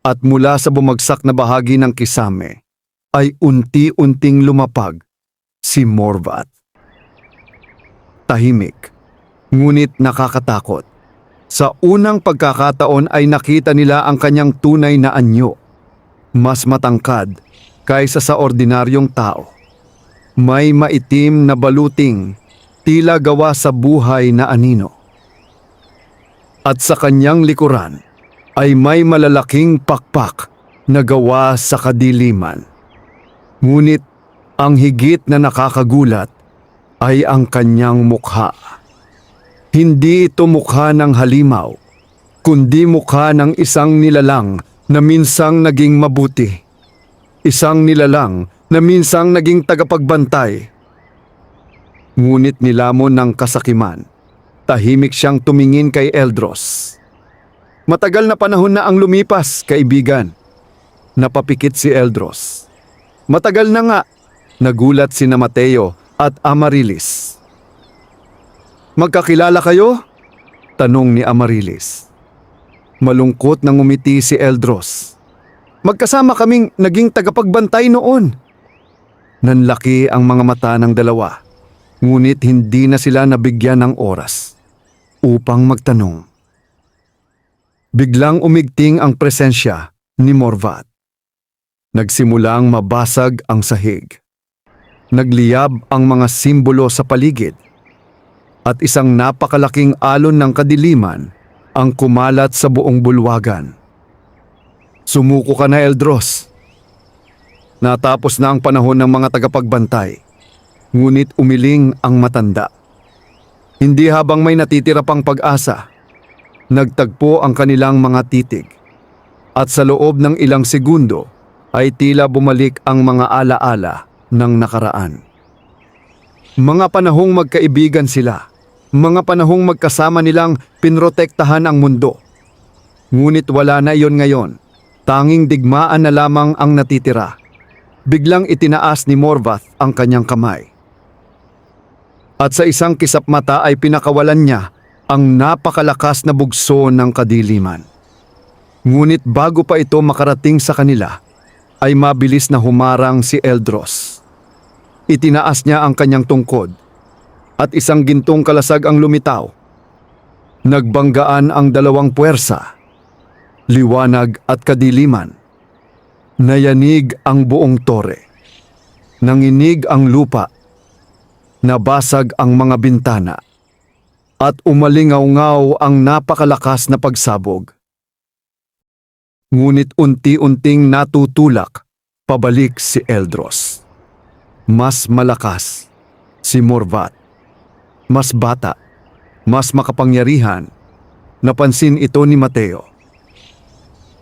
at mula sa bumagsak na bahagi ng kisame ay unti-unting lumapag si Morvath. Tahimik, ngunit nakakatakot. Sa unang pagkakataon ay nakita nila ang kanyang tunay na anyo. Mas matangkad kaysa sa ordinaryong tao. May maitim na baluting, tila gawa sa buhay na anino. At sa kanyang likuran ay may malalaking pakpak na gawa sa kadiliman. Ngunit ang higit na nakakagulat ay ang kanyang mukha. Hindi ito mukha ng halimaw, kundi mukha ng isang nilalang na minsang naging mabuti. Isang nilalang na minsang naging tagapagbantay. Ngunit nilamon ng kasakiman, tahimik siyang tumingin kay Eldros. Matagal na panahon na ang lumipas, kaibigan. Napapikit si Eldros. Matagal na nga, nagulat sina Mateo at Amaryllis. Magkakilala kayo? Tanong ni Amaryllis. Malungkot nang ngumiti si Eldros. Magkasama kaming naging tagapagbantay noon. Nanlaki ang mga mata ng dalawa, ngunit hindi na sila nabigyan ng oras upang magtanong. Biglang umigting ang presensya ni Morvath. Nagsimulang mabasag ang sahig. Nagliyab ang mga simbolo sa paligid. At isang napakalaking alon ng kadiliman ang kumalat sa buong bulwagan. Sumuko ka na, Eldros. Natapos na ang panahon ng mga tagapagbantay. Ngunit umiling ang matanda. Hindi habang may natitira pang pag-asa. Nagtagpo ang kanilang mga titig. At sa loob ng ilang segundo ay tila bumalik ang mga alaala ng nakaraan. Mga panahong magkaibigan sila. Mga panahong magkasama nilang pinrotektahan ang mundo. Ngunit wala na iyon ngayon. Tanging digmaan na lamang ang natitira. Biglang itinaas ni Morvath ang kanyang kamay. At sa isang kisap mata ay pinakawalan niya ang napakalakas na bugso ng kadiliman. Ngunit bago pa ito makarating sa kanila, ay mabilis na humarang si Eldros. Itinaas niya ang kanyang tungkod at isang gintong kalasag ang lumitaw. Nagbanggaan ang dalawang puwersa, liwanag at kadiliman. Nayanig ang buong tore. Nanginig ang lupa. Nabasag ang mga bintana. At umalingaw-ngaw ang napakalakas na pagsabog. Ngunit unti-unting natutulak pabalik si Eldros. Mas malakas si Morvath. Mas bata, mas makapangyarihan. Napansin ito ni Mateo.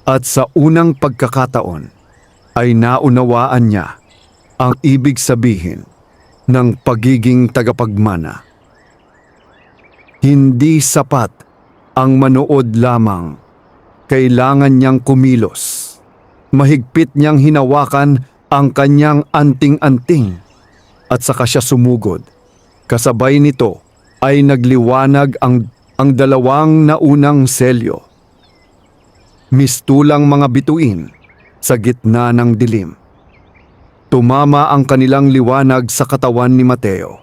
At sa unang pagkakataon ay naunawaan niya ang ibig sabihin ng pagiging tagapagmana. Hindi sapat ang manood lamang. Kailangan niyang kumilos. Mahigpit niyang hinawakan ang kanyang anting-anting at saka siya sumugod. Kasabay nito ay nagliwanag ang dalawang naunang selyo. Mistulang mga bituin sa gitna ng dilim. Tumama ang kanilang liwanag sa katawan ni Mateo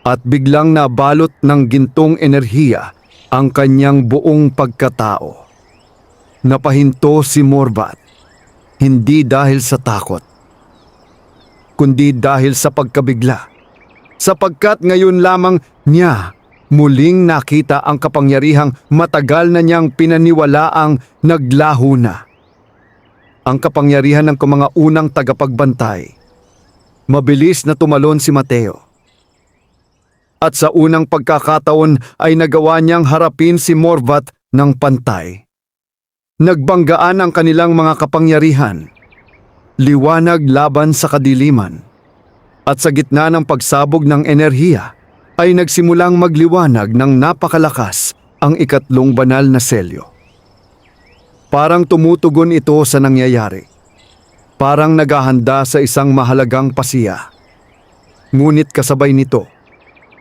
at biglang nabalot ng gintong enerhiya ang kanyang buong pagkatao. Napahinto si Morvat, hindi dahil sa takot, kundi dahil sa pagkabigla, sapagkat ngayon lamang niya muling nakita ang kapangyarihang matagal na niyang pinaniwalaang naglaho na. Ang kapangyarihan ng mga unang tagapagbantay. Mabilis na tumalon si Mateo. At sa unang pagkakataon ay nagawa niyang harapin si Morvat ng pantay. Nagbanggaan ang kanilang mga kapangyarihan. Liwanag laban sa kadiliman. At sa gitna ng pagsabog ng enerhiya ay nagsimulang magliwanag ng napakalakas ang ikatlong banal na selyo. Parang tumutugon ito sa nangyayari. Parang naghahanda sa isang mahalagang pasiya. Ngunit kasabay nito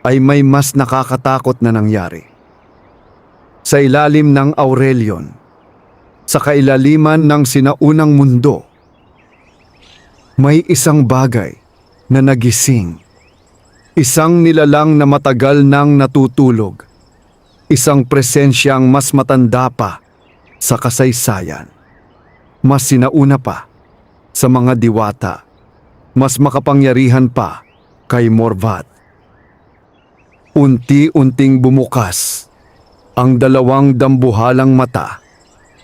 ay may mas nakakatakot na nangyari. Sa ilalim ng Aurelion, sa kailaliman ng sinaunang mundo, may isang bagay na nagising. Isang nilalang na matagal nang natutulog. Isang presensyang mas matanda pa sa kasaysayan. Mas sinauna pa sa mga diwata. Mas makapangyarihan pa kay Morvat. Unti-unting bumukas ang dalawang dambuhalang mata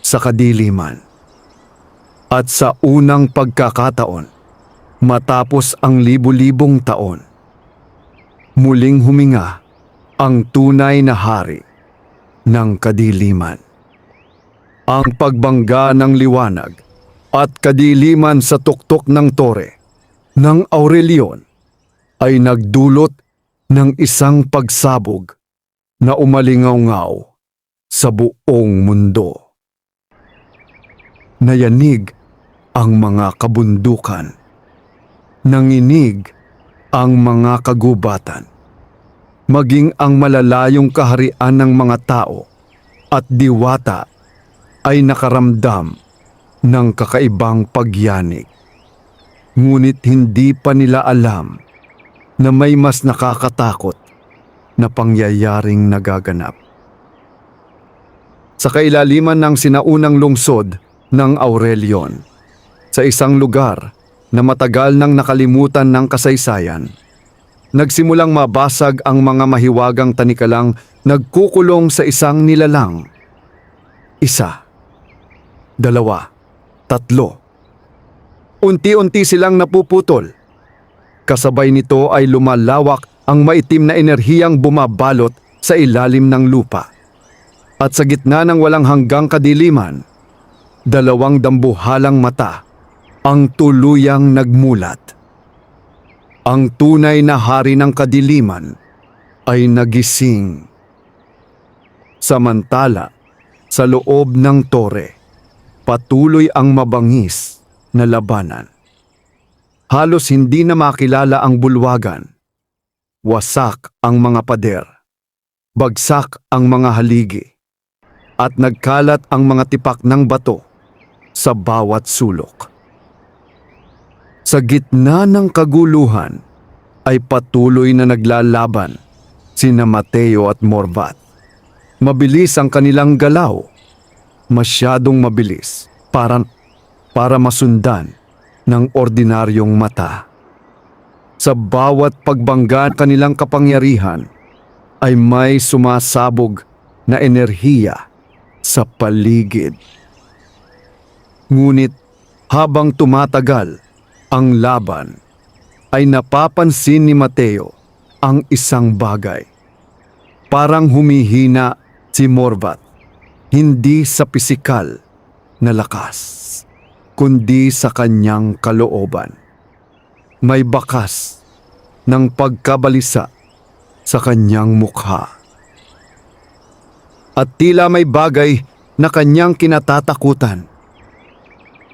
sa kadiliman. At sa unang pagkakataon, matapos ang libu-libong taon, muling huminga ang tunay na hari ng kadiliman. Ang pagbangga ng liwanag at kadiliman sa tuktok ng tore ng Aurelion ay nagdulot ng isang pagsabog na umalingaw-ngaw sa buong mundo. Nayanig ang mga kabundukan. Nanginig ang mga kagubatan. Maging ang malalayong kaharian ng mga tao at diwata ay nakaramdam ng kakaibang pagyanig. Ngunit hindi pa nila alam na may mas nakakatakot na pangyayaring nagaganap. Sa kailaliman ng sinaunang lungsod ng Aurelion, sa isang lugar na matagal nang nakalimutan ng kasaysayan, nagsimulang mabasag ang mga mahiwagang tanikalang nagkukulong sa isang nilalang. Isa, dalawa, tatlo. Unti-unti silang napuputol. Kasabay nito ay lumalawak ang maitim na enerhiyang bumabalot sa ilalim ng lupa. At sa gitna ng walang hanggang kadiliman, dalawang dambuhalang mata ang tuluyang nagmulat. Ang tunay na hari ng kadiliman ay nagising. Samantala, sa loob ng tore, patuloy ang mabangis na labanan. Halos hindi na makilala ang bulwagan. Wasak ang mga pader. Bagsak ang mga haligi. At nagkalat ang mga tipak ng bato sa bawat sulok. Sa gitna ng kaguluhan ay patuloy na naglalaban sina Mateo at Morvat. Mabilis ang kanilang galaw. Masyadong mabilis para masundan ng ordinaryong mata. Sa bawat pagbangga kanilang kapangyarihan ay may sumasabog na enerhiya sa paligid. Ngunit habang tumatagal ang laban, ay napapansin ni Mateo ang isang bagay. Parang humihina si Morvat, hindi sa pisikal na lakas, kundi sa kanyang kalooban. May bakas ng pagkabalisa sa kanyang mukha. At tila may bagay na kanyang kinatatakutan.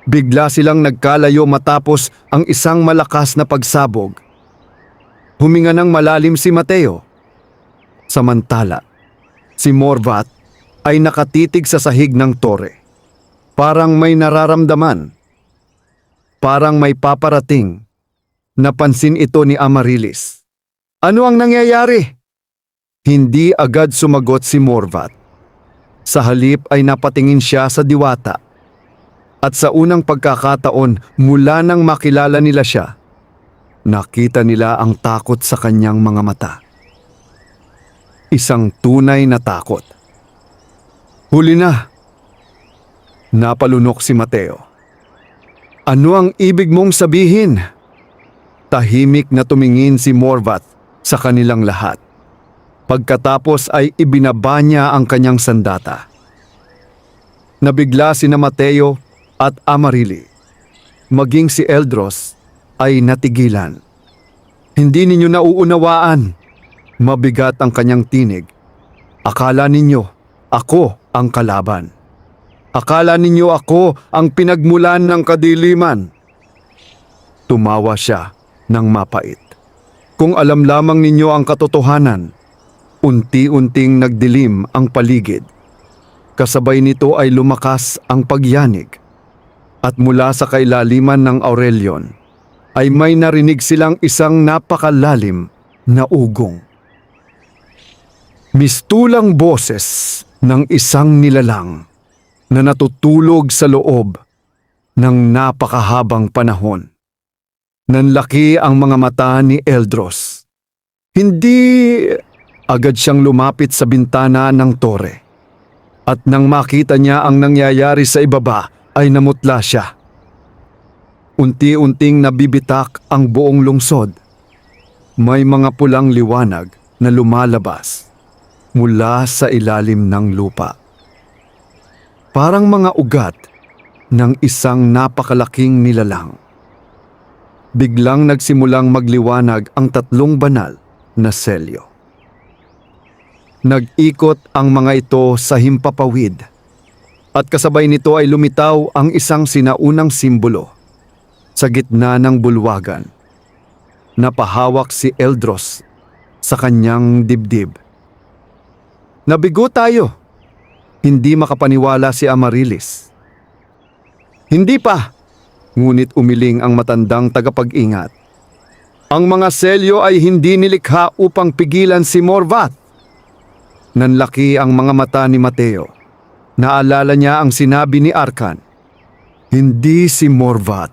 Bigla silang nagkalayo matapos ang isang malakas na pagsabog. Huminga ng malalim si Mateo. Samantala, si Morvat ay nakatitig sa sahig ng tore. Parang may nararamdaman. Parang may paparating. Napansin ito ni Amarilis. Ano ang nangyayari? Hindi agad sumagot si Morvat. Sa halip ay napatingin siya sa diwata. At sa unang pagkakataon mula nang makilala nila siya, nakita nila ang takot sa kanyang mga mata. Isang tunay na takot. Huli na! Napalunok si Mateo. Ano ang ibig mong sabihin? Tahimik na tumingin si Morvat sa kanilang lahat. Pagkatapos ay ibinaba niya ang kanyang sandata. Nabigla sina Mateo at Amarili. Maging si Eldros ay natigilan. Hindi ninyo nauunawaan. Mabigat ang kanyang tinig. Akala ninyo, ako ang kalaban. Akala ninyo ako ang pinagmulan ng kadiliman. Tumawa siya ng mapait. Kung alam lamang ninyo ang katotohanan, unti-unting nagdilim ang paligid. Kasabay nito ay lumakas ang pagyanig. At mula sa kailaliman ng Aurelion, ay may narinig silang isang napakalalim na ugong. Mistulang boses ng isang nilalang na natutulog sa loob ng napakahabang panahon. Nanlaki ang mga mata ni Eldros. Hindi agad siyang lumapit sa bintana ng tore. At nang makita niya ang nangyayari sa ibaba, ay namutla siya. Unti-unting nabibitak ang buong lungsod. May mga pulang liwanag na lumalabas mula sa ilalim ng lupa. Parang mga ugat ng isang napakalaking nilalang. Biglang nagsimulang magliwanag ang tatlong banal na selyo. Nag-ikot ang mga ito sa himpapawid. At kasabay nito ay lumitaw ang isang sinaunang simbolo. Sa gitna ng bulwagan, napahawak si Eldros sa kanyang dibdib. Nabigo tayo. Hindi makapaniwala si Amarilis. Hindi pa, ngunit umiling ang matandang tagapag-ingat. Ang mga selyo ay hindi nilikha upang pigilan si Morvat. Nanlaki ang mga mata ni Mateo. Naalala niya ang sinabi ni Arkan. Hindi si Morvat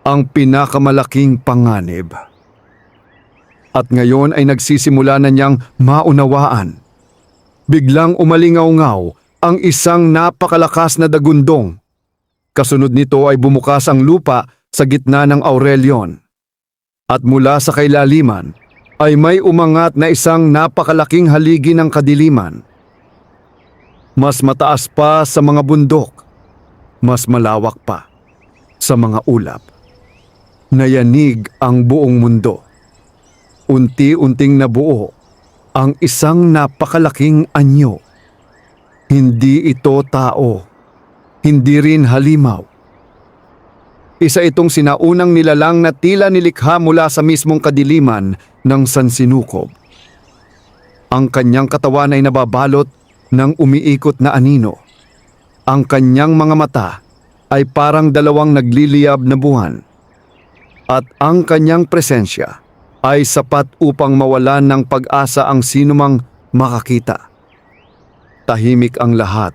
ang pinakamalaking panganib. At ngayon ay nagsisimula na niyang maunawaan. Biglang umalingaw-ngaw ang isang napakalakas na dagundong. Kasunod nito ay bumukas ang lupa sa gitna ng Aurelion. At mula sa kailaliman ay may umangat na isang napakalaking haligi ng kadiliman. Mas mataas pa sa mga bundok, mas malawak pa sa mga ulap. Nayanig ang buong mundo. Unti-unting nabuo ang isang napakalaking anyo. Hindi ito tao, hindi rin halimaw. Isa itong sinaunang nilalang na tila nilikha mula sa mismong kadiliman ng sansinukob. Ang kanyang katawan ay nababalot ng umiikot na anino. Ang kanyang mga mata ay parang dalawang nagliliyab na buwan. At ang kanyang presensya ay sapat upang mawalan ng pag-asa ang sinumang makakita. Tahimik ang lahat,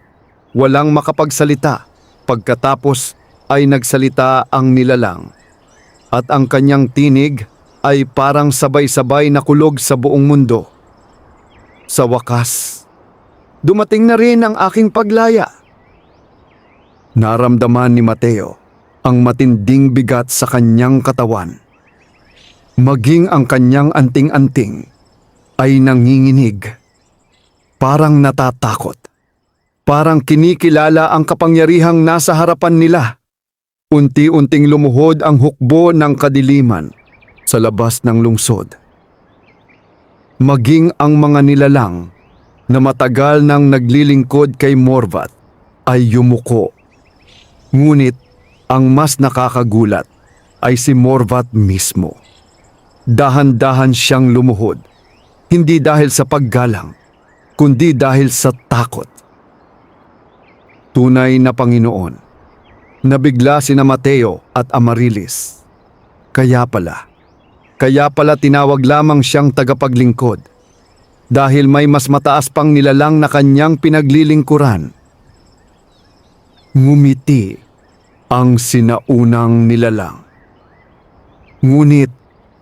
walang makapagsalita. Pagkatapos ay nagsalita ang nilalang. At ang kanyang tinig ay parang sabay-sabay na kulog sa buong mundo. Sa wakas, dumating na rin ang aking paglaya. Naramdaman ni Mateo ang matinding bigat sa kanyang katawan. Maging ang kanyang anting-anting ay nanginginig. Parang natatakot. Parang kinikilala ang kapangyarihang nasa harapan nila. Unti-unting lumuhod ang hukbo ng kadiliman sa labas ng lungsod. Maging ang mga nilalang na matagal nang naglilingkod kay Morvat ay yumuko. Ngunit Ang mas nakakagulat ay si Morvat mismo. Dahan-dahan siyang lumuhod, hindi dahil sa paggalang, kundi dahil sa takot. Tunay na Panginoon, nabigla sina Mateo at Amarilis. Kaya pala tinawag lamang siyang tagapaglingkod dahil may mas mataas pang nilalang na kanyang pinaglilingkuran. Ngumiti ang sinaunang nilalang. Ngunit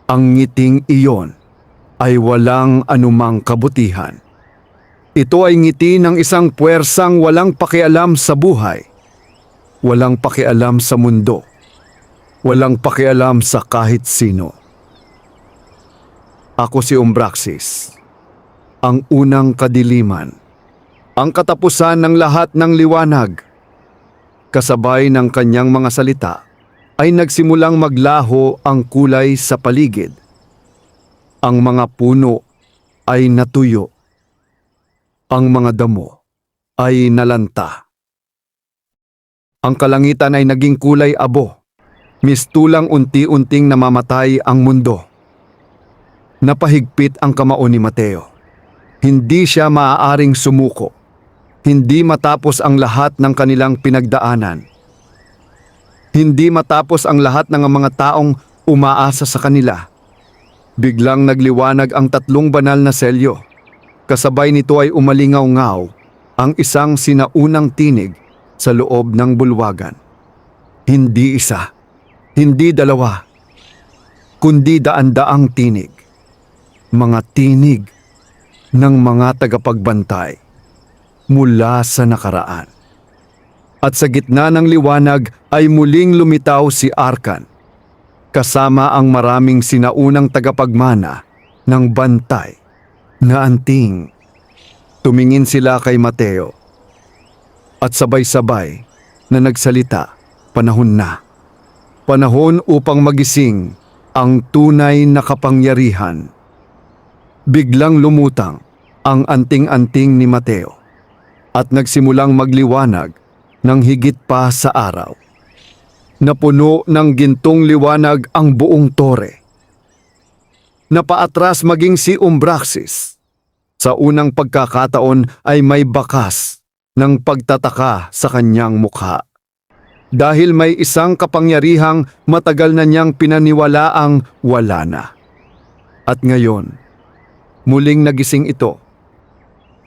ang ngiting iyon ay walang anumang kabutihan. Ito ay ngiti ng isang puwersang walang pakialam sa buhay, walang pakialam sa mundo, walang pakialam sa kahit sino. Ako si Umbraxis, ang unang kadiliman, ang katapusan ng lahat ng liwanag. Kasabay ng kanyang mga salita ay nagsimulang maglaho ang kulay sa paligid. Ang mga puno ay natuyo. Ang mga damo ay nalanta. Ang kalangitan ay naging kulay abo. Mistulang unti-unting namamatay ang mundo. Napahigpit ang kamao ni Mateo. Hindi siya maaaring sumuko. Hindi matapos ang lahat ng kanilang pinagdaanan. Hindi matapos ang lahat ng mga taong umaasa sa kanila. Biglang nagliwanag ang tatlong banal na selyo. Kasabay nito ay umalingaw-ngaw ang isang sinaunang tinig sa loob ng bulwagan. Hindi isa, hindi dalawa, kundi daan-daang tinig. Mga tinig ng mga tagapagbantay mula sa nakaraan. At sa gitna ng liwanag ay muling lumitaw si Arkan, kasama ang maraming sinaunang tagapagmana ng bantay na anting. Tumingin sila kay Mateo at sabay-sabay na nagsalita, panahon na. Panahon upang magising ang tunay na kapangyarihan. Biglang lumutang ang anting-anting ni Mateo at nagsimulang magliwanag ng higit pa sa araw. Napuno ng gintong liwanag ang buong tore. Napaatras maging si Umbraxis. Sa unang pagkakataon ay may bakas ng pagtataka sa kanyang mukha. Dahil may isang kapangyarihang matagal na niyang pinaniwalaang wala na. At ngayon, muling nagising ito.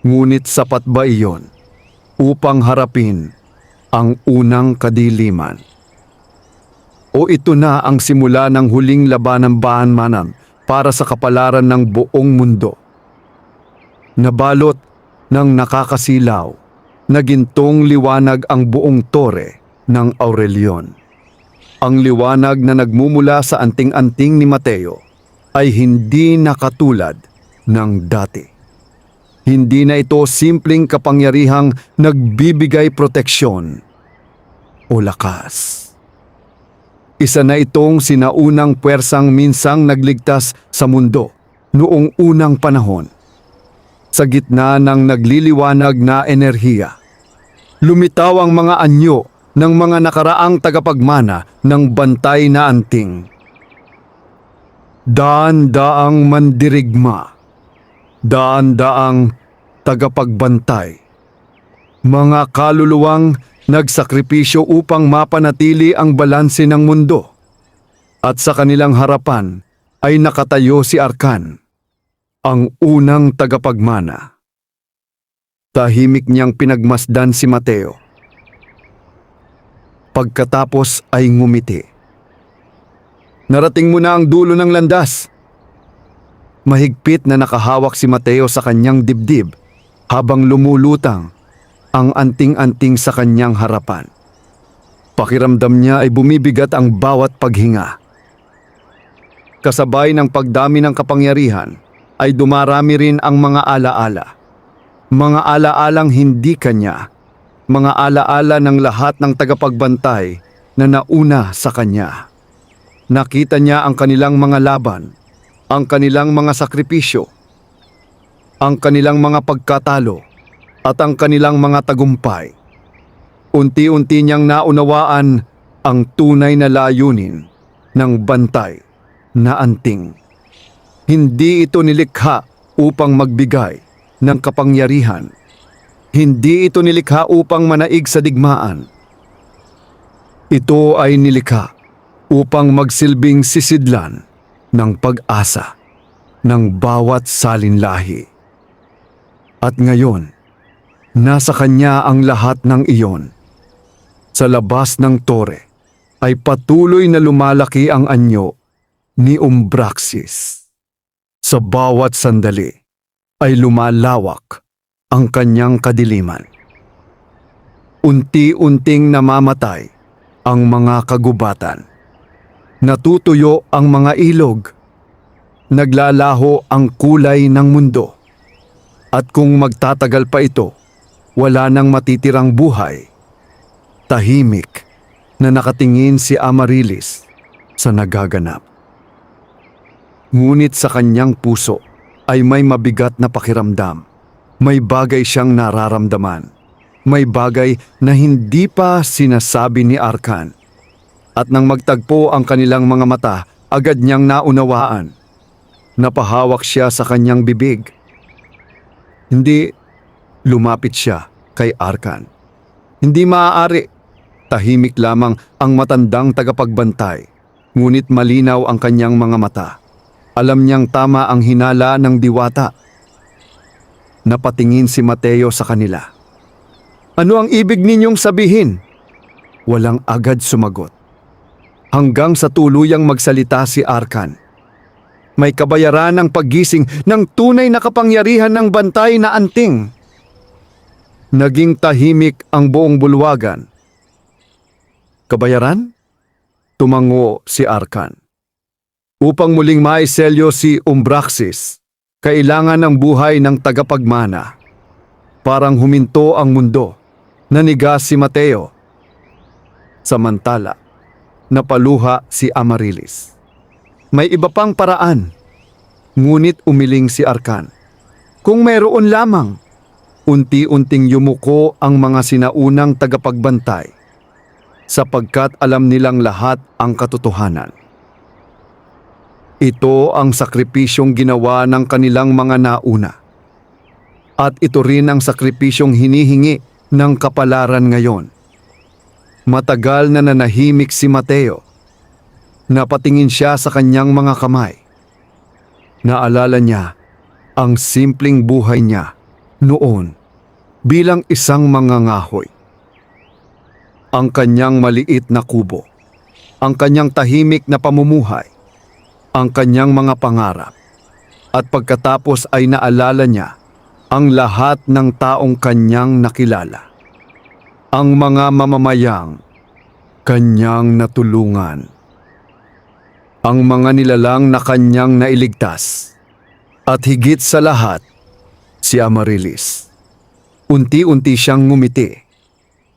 Ngunit sapat ba iyon upang harapin ang unang kadiliman? O ito na ang simula ng huling labanang bahanmanan para sa kapalaran ng buong mundo? Nabalot ng nakakasilaw na gintong liwanag ang buong tore ng Aurelion. Ang liwanag na nagmumula sa anting-anting ni Mateo ay hindi nakatulad ng dati. Hindi na ito simpleng kapangyarihang nagbibigay proteksyon o lakas. Isa na itong sinaunang puwersang minsang nagligtas sa mundo noong unang panahon. Sa gitna ng nagliliwanag na enerhiya, lumitaw ang mga anyo ng mga nakaraang tagapagmana ng bantay na anting. Daan-daang mandirigma, daan-daang tagapagbantay, mga kaluluwang nagsakripisyo upang mapanatili ang balanse ng mundo. At sa kanilang harapan ay nakatayo si Arkan, ang unang tagapagmana. Tahimik niyang pinagmasdan si Mateo. Pagkatapos ay ngumiti. Narating mo na ang dulo ng landas. Mahigpit na nakahawak si Mateo sa kanyang dibdib habang lumulutang ang anting-anting sa kanyang harapan. Pakiramdam niya ay bumibigat ang bawat paghinga. Kasabay ng pagdami ng kapangyarihan ay dumarami rin ang mga alaala. Mga alaalang hindi kanya, mga alaala ng lahat ng tagapagbantay na nauna sa kanya. Nakita niya ang kanilang mga laban, ang kanilang mga sakripisyo, ang kanilang mga pagkatalo, at ang kanilang mga tagumpay. Unti-unti niyang naunawaan ang tunay na layunin ng bantay na anting. Hindi ito nilikha upang magbigay ng kapangyarihan. Hindi ito nilikha upang manaig sa digmaan. Ito ay nilikha upang magsilbing sisidlan ng pag-asa ng bawat salinlahi. At ngayon, nasa kanya ang lahat ng iyon. Sa labas ng tore ay patuloy na lumalaki ang anyo ni Umbraxis. Sa bawat sandali ay lumalawak ang kanyang kadiliman. Unti-unting namamatay ang mga kagubatan. Natutuyo ang mga ilog. Naglalaho ang kulay ng mundo. At kung magtatagal pa ito, wala nang matitirang buhay. Tahimik na nakatingin si Amaryllis sa nagaganap. Ngunit sa kanyang puso ay may mabigat na pakiramdam. May bagay siyang nararamdaman. May bagay na hindi pa sinasabi ni Arkan. At nang magtagpo ang kanilang mga mata, agad niyang naunawaan. Napahawak siya sa kanyang bibig. Hindi lumapit siya kay Arkan. Hindi maaari. Tahimik lamang ang matandang tagapagbantay. Ngunit malinaw ang kanyang mga mata. Alam niyang tama ang hinala ng diwata. Napatingin si Mateo sa kanila. Ano ang ibig ninyong sabihin? Walang agad sumagot. Hanggang sa tuluyang magsalita si Arkan. May kabayaran ng paggising ng tunay na kapangyarihan ng bantay na anting. Naging tahimik ang buong bulwagan. Kabayaran? Tumango si Arkan. Upang muling maiselyo si Umbraxis, kailangan ng buhay ng tagapagmana. Parang huminto ang mundo. Naniga si Mateo. Samantala, napaluha si Amaryllis. May iba pang paraan. Ngunit umiling si Arkan. Kung mayroon lamang, unti-unting yumuko ang mga sinaunang tagapagbantay sapagkat alam nilang lahat ang katotohanan. Ito ang sakripisyong ginawa ng kanilang mga nauna. At ito rin ang sakripisyong hinihingi ng kapalaran ngayon. Matagal na nanahimik si Mateo. Napatingin siya sa kanyang mga kamay. Naalala niya ang simpleng buhay niya noon bilang isang mangangahoy. Ang kanyang maliit na kubo, ang kanyang tahimik na pamumuhay, ang kanyang mga pangarap. At pagkatapos ay naalala niya ang lahat ng taong kanyang nakilala. Ang mga mamamayang kanyang natulungan. Ang mga nilalang na kanyang nailigtas. At higit sa lahat, si Amaryllis. Unti-unti siyang ngumiti.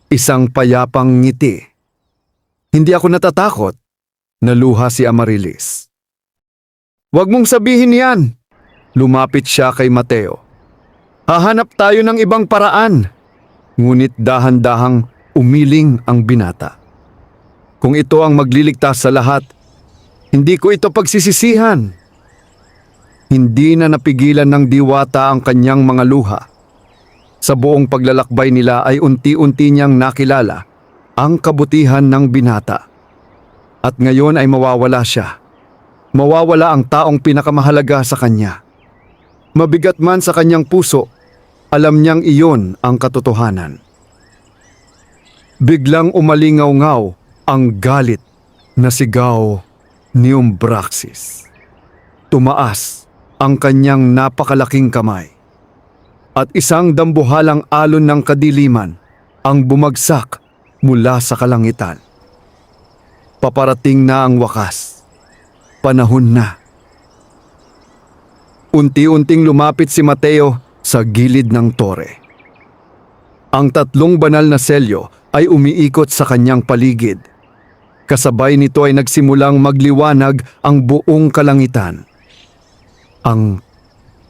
Isang payapang ngiti. Hindi ako natatakot, naluha si Amaryllis. Huwag mong sabihin yan. Lumapit siya kay Mateo. Hahanap tayo ng ibang paraan. Ngunit dahan-dahang umiling ang binata. Kung ito ang magliligtas sa lahat, hindi ko ito pagsisisihan. Hindi na napigilan ng diwata ang kanyang mga luha. Sa buong paglalakbay nila ay unti-unti niyang nakilala ang kabutihan ng binata. At ngayon ay mawawala siya. Mawawala ang taong pinakamahalaga sa kanya. Mabigat man sa kanyang puso, alam niyang iyon ang katotohanan. Biglang umalingaw-ngaw ang galit na sigaw ni Umbraxis. Tumaas ang kanyang napakalaking kamay. At isang dambuhalang alon ng kadiliman ang bumagsak mula sa kalangitan. Paparating na ang wakas. Panahon na. Unti-unting lumapit si Mateo sa gilid ng tore. Ang 3 banal na selyo ay umiikot sa kanyang paligid. Kasabay nito ay nagsimulang magliwanag ang buong kalangitan. Ang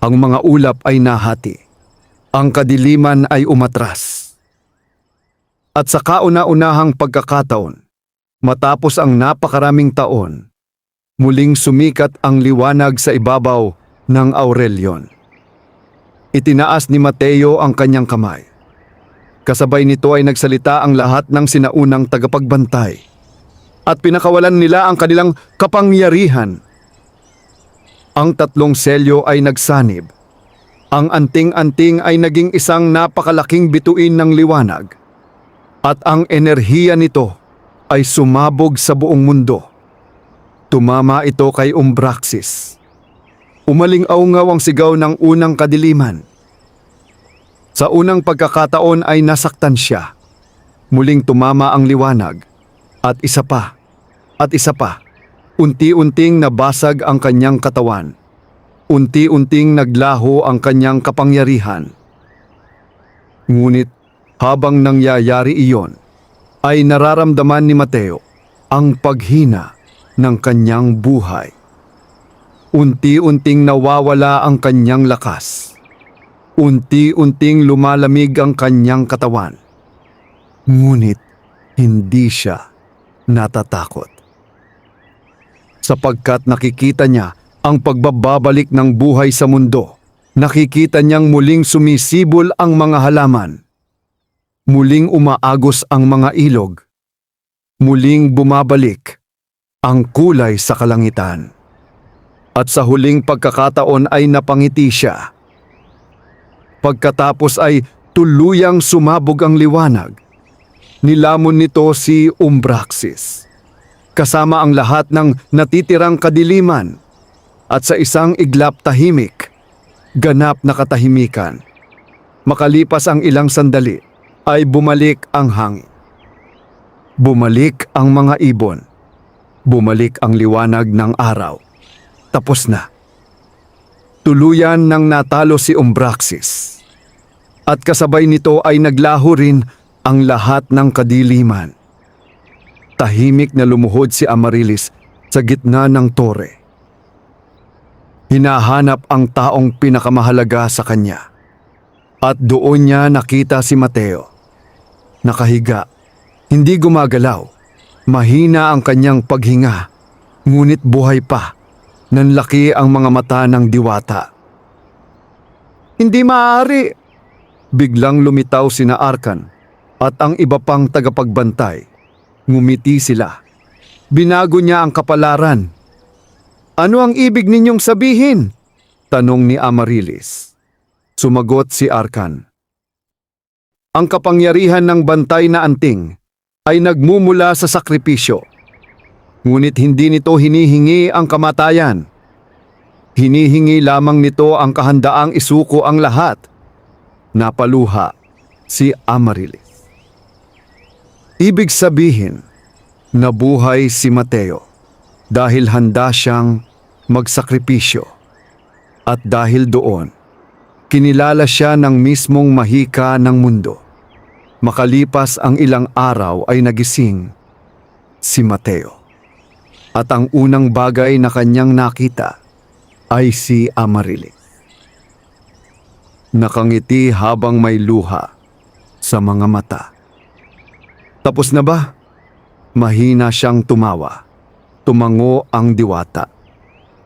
mga ulap ay nahati. Ang kadiliman ay umatras. At sa kauna-unahang pagkakataon, Matapos ang napakaraming taon, muling sumikat ang liwanag sa ibabaw ng Aurelion. Itinaas ni Mateo ang kanyang kamay. Kasabay nito ay nagsalita ang lahat ng sinaunang tagapagbantay at pinakawalan nila ang kanilang kapangyarihan. Ang tatlong selyo ay nagsanib. Ang anting-anting ay naging isang napakalaking bituin ng liwanag at ang enerhiya nito ay sumabog sa buong mundo. Tumama ito kay Umbraxis. Umaling-aungaw ang sigaw ng unang kadiliman. Sa unang pagkakataon ay nasaktan siya. Muling tumama ang liwanag at isa pa at isa pa. Unti-unting nabasag ang kanyang katawan. Unti-unting naglaho ang kanyang kapangyarihan. Ngunit habang nangyayari iyon, ay nararamdaman ni Mateo ang paghina ng kanyang buhay. Unti-unting nawawala ang kanyang lakas. Unti-unting lumalamig ang kanyang katawan. Ngunit hindi siya natatakot. Sapagkat nakikita niya ang pagbababalik ng buhay sa mundo. Nakikita niyang muling sumisibol ang mga halaman. Muling umaagos ang mga ilog. Muling bumabalik ang kulay sa kalangitan. At sa huling pagkakataon ay napangiti siya. Pagkatapos ay tuluyang sumabog ang liwanag. Nilamon nito si Umbraxis, kasama ang lahat ng natitirang kadiliman, at sa isang iglap tahimik, ganap na katahimikan. Makalipas ang ilang sandali, ay bumalik ang hangin. Bumalik ang mga ibon. Bumalik ang liwanag ng araw. Tapos na. Tuluyan nang natalo si Umbraxis. At kasabay nito ay naglaho rin ang lahat ng kadiliman. Tahimik na lumuhod si Amaryllis sa gitna ng tore. Hinahanap ang taong pinakamahalaga sa kanya. At doon niya nakita si Mateo. Nakahiga, hindi gumagalaw. Mahina ang kanyang paghinga, ngunit buhay pa. Nanlaki ang mga mata ng diwata. Hindi maaari! Biglang lumitaw sina Arkan at ang iba pang tagapagbantay. Ngumiti sila. Binago niya ang kapalaran. Ano ang ibig ninyong sabihin? Tanong ni Amaryllis. Sumagot si Arkan. Ang kapangyarihan ng bantay na anting ay nagmumula sa sakripisyo. Ngunit hindi nito hinihingi ang kamatayan. Hinihingi lamang nito ang kahandaang isuko ang lahat. Napaluha si Amaryllis. Ibig sabihin, nabuhay si Mateo dahil handa siyang magsakripisyo. At dahil doon, kinilala siya ng mismong mahika ng mundo. Makalipas ang ilang araw ay nagising si Mateo. At ang unang bagay na kanyang nakita ay si Amaryllis. Nakangiti habang may luha sa mga mata. Tapos na ba? Mahina siyang tumawa. Tumango ang diwata.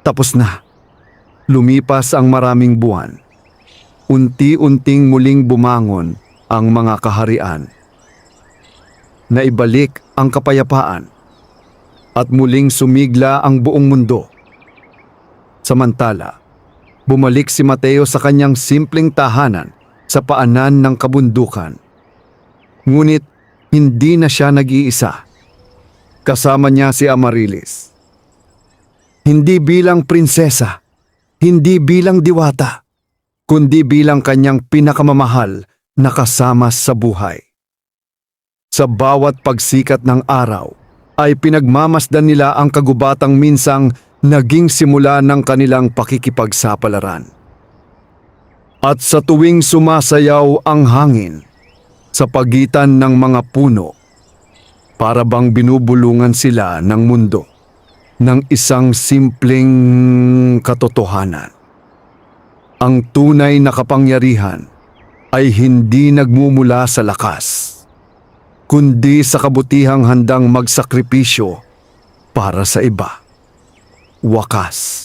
Tapos na. Lumipas ang maraming buwan. Unti-unting muling bumangon ang mga kaharian. Naibalik ang kapayapaan at muling sumigla ang buong mundo. Samantala, bumalik si Mateo sa kanyang simpleng tahanan sa paanan ng kabundukan. Ngunit hindi na siya nag-iisa. Kasama niya si Amaryllis. Hindi bilang prinsesa, hindi bilang diwata, kundi bilang kanyang pinakamamahal na kasama sa buhay. Sa bawat pagsikat ng araw, ay pinagmamasdan nila ang kagubatang minsang naging simula ng kanilang pakikipagsapalaran. At sa tuwing sumasayaw ang hangin sa pagitan ng mga puno, para bang binubulungan sila ng mundo ng isang simpleng katotohanan. Ang tunay na kapangyarihan ay hindi nagmumula sa lakas, kundi sa kabutihang handang magsakripisyo para sa iba. Wakas.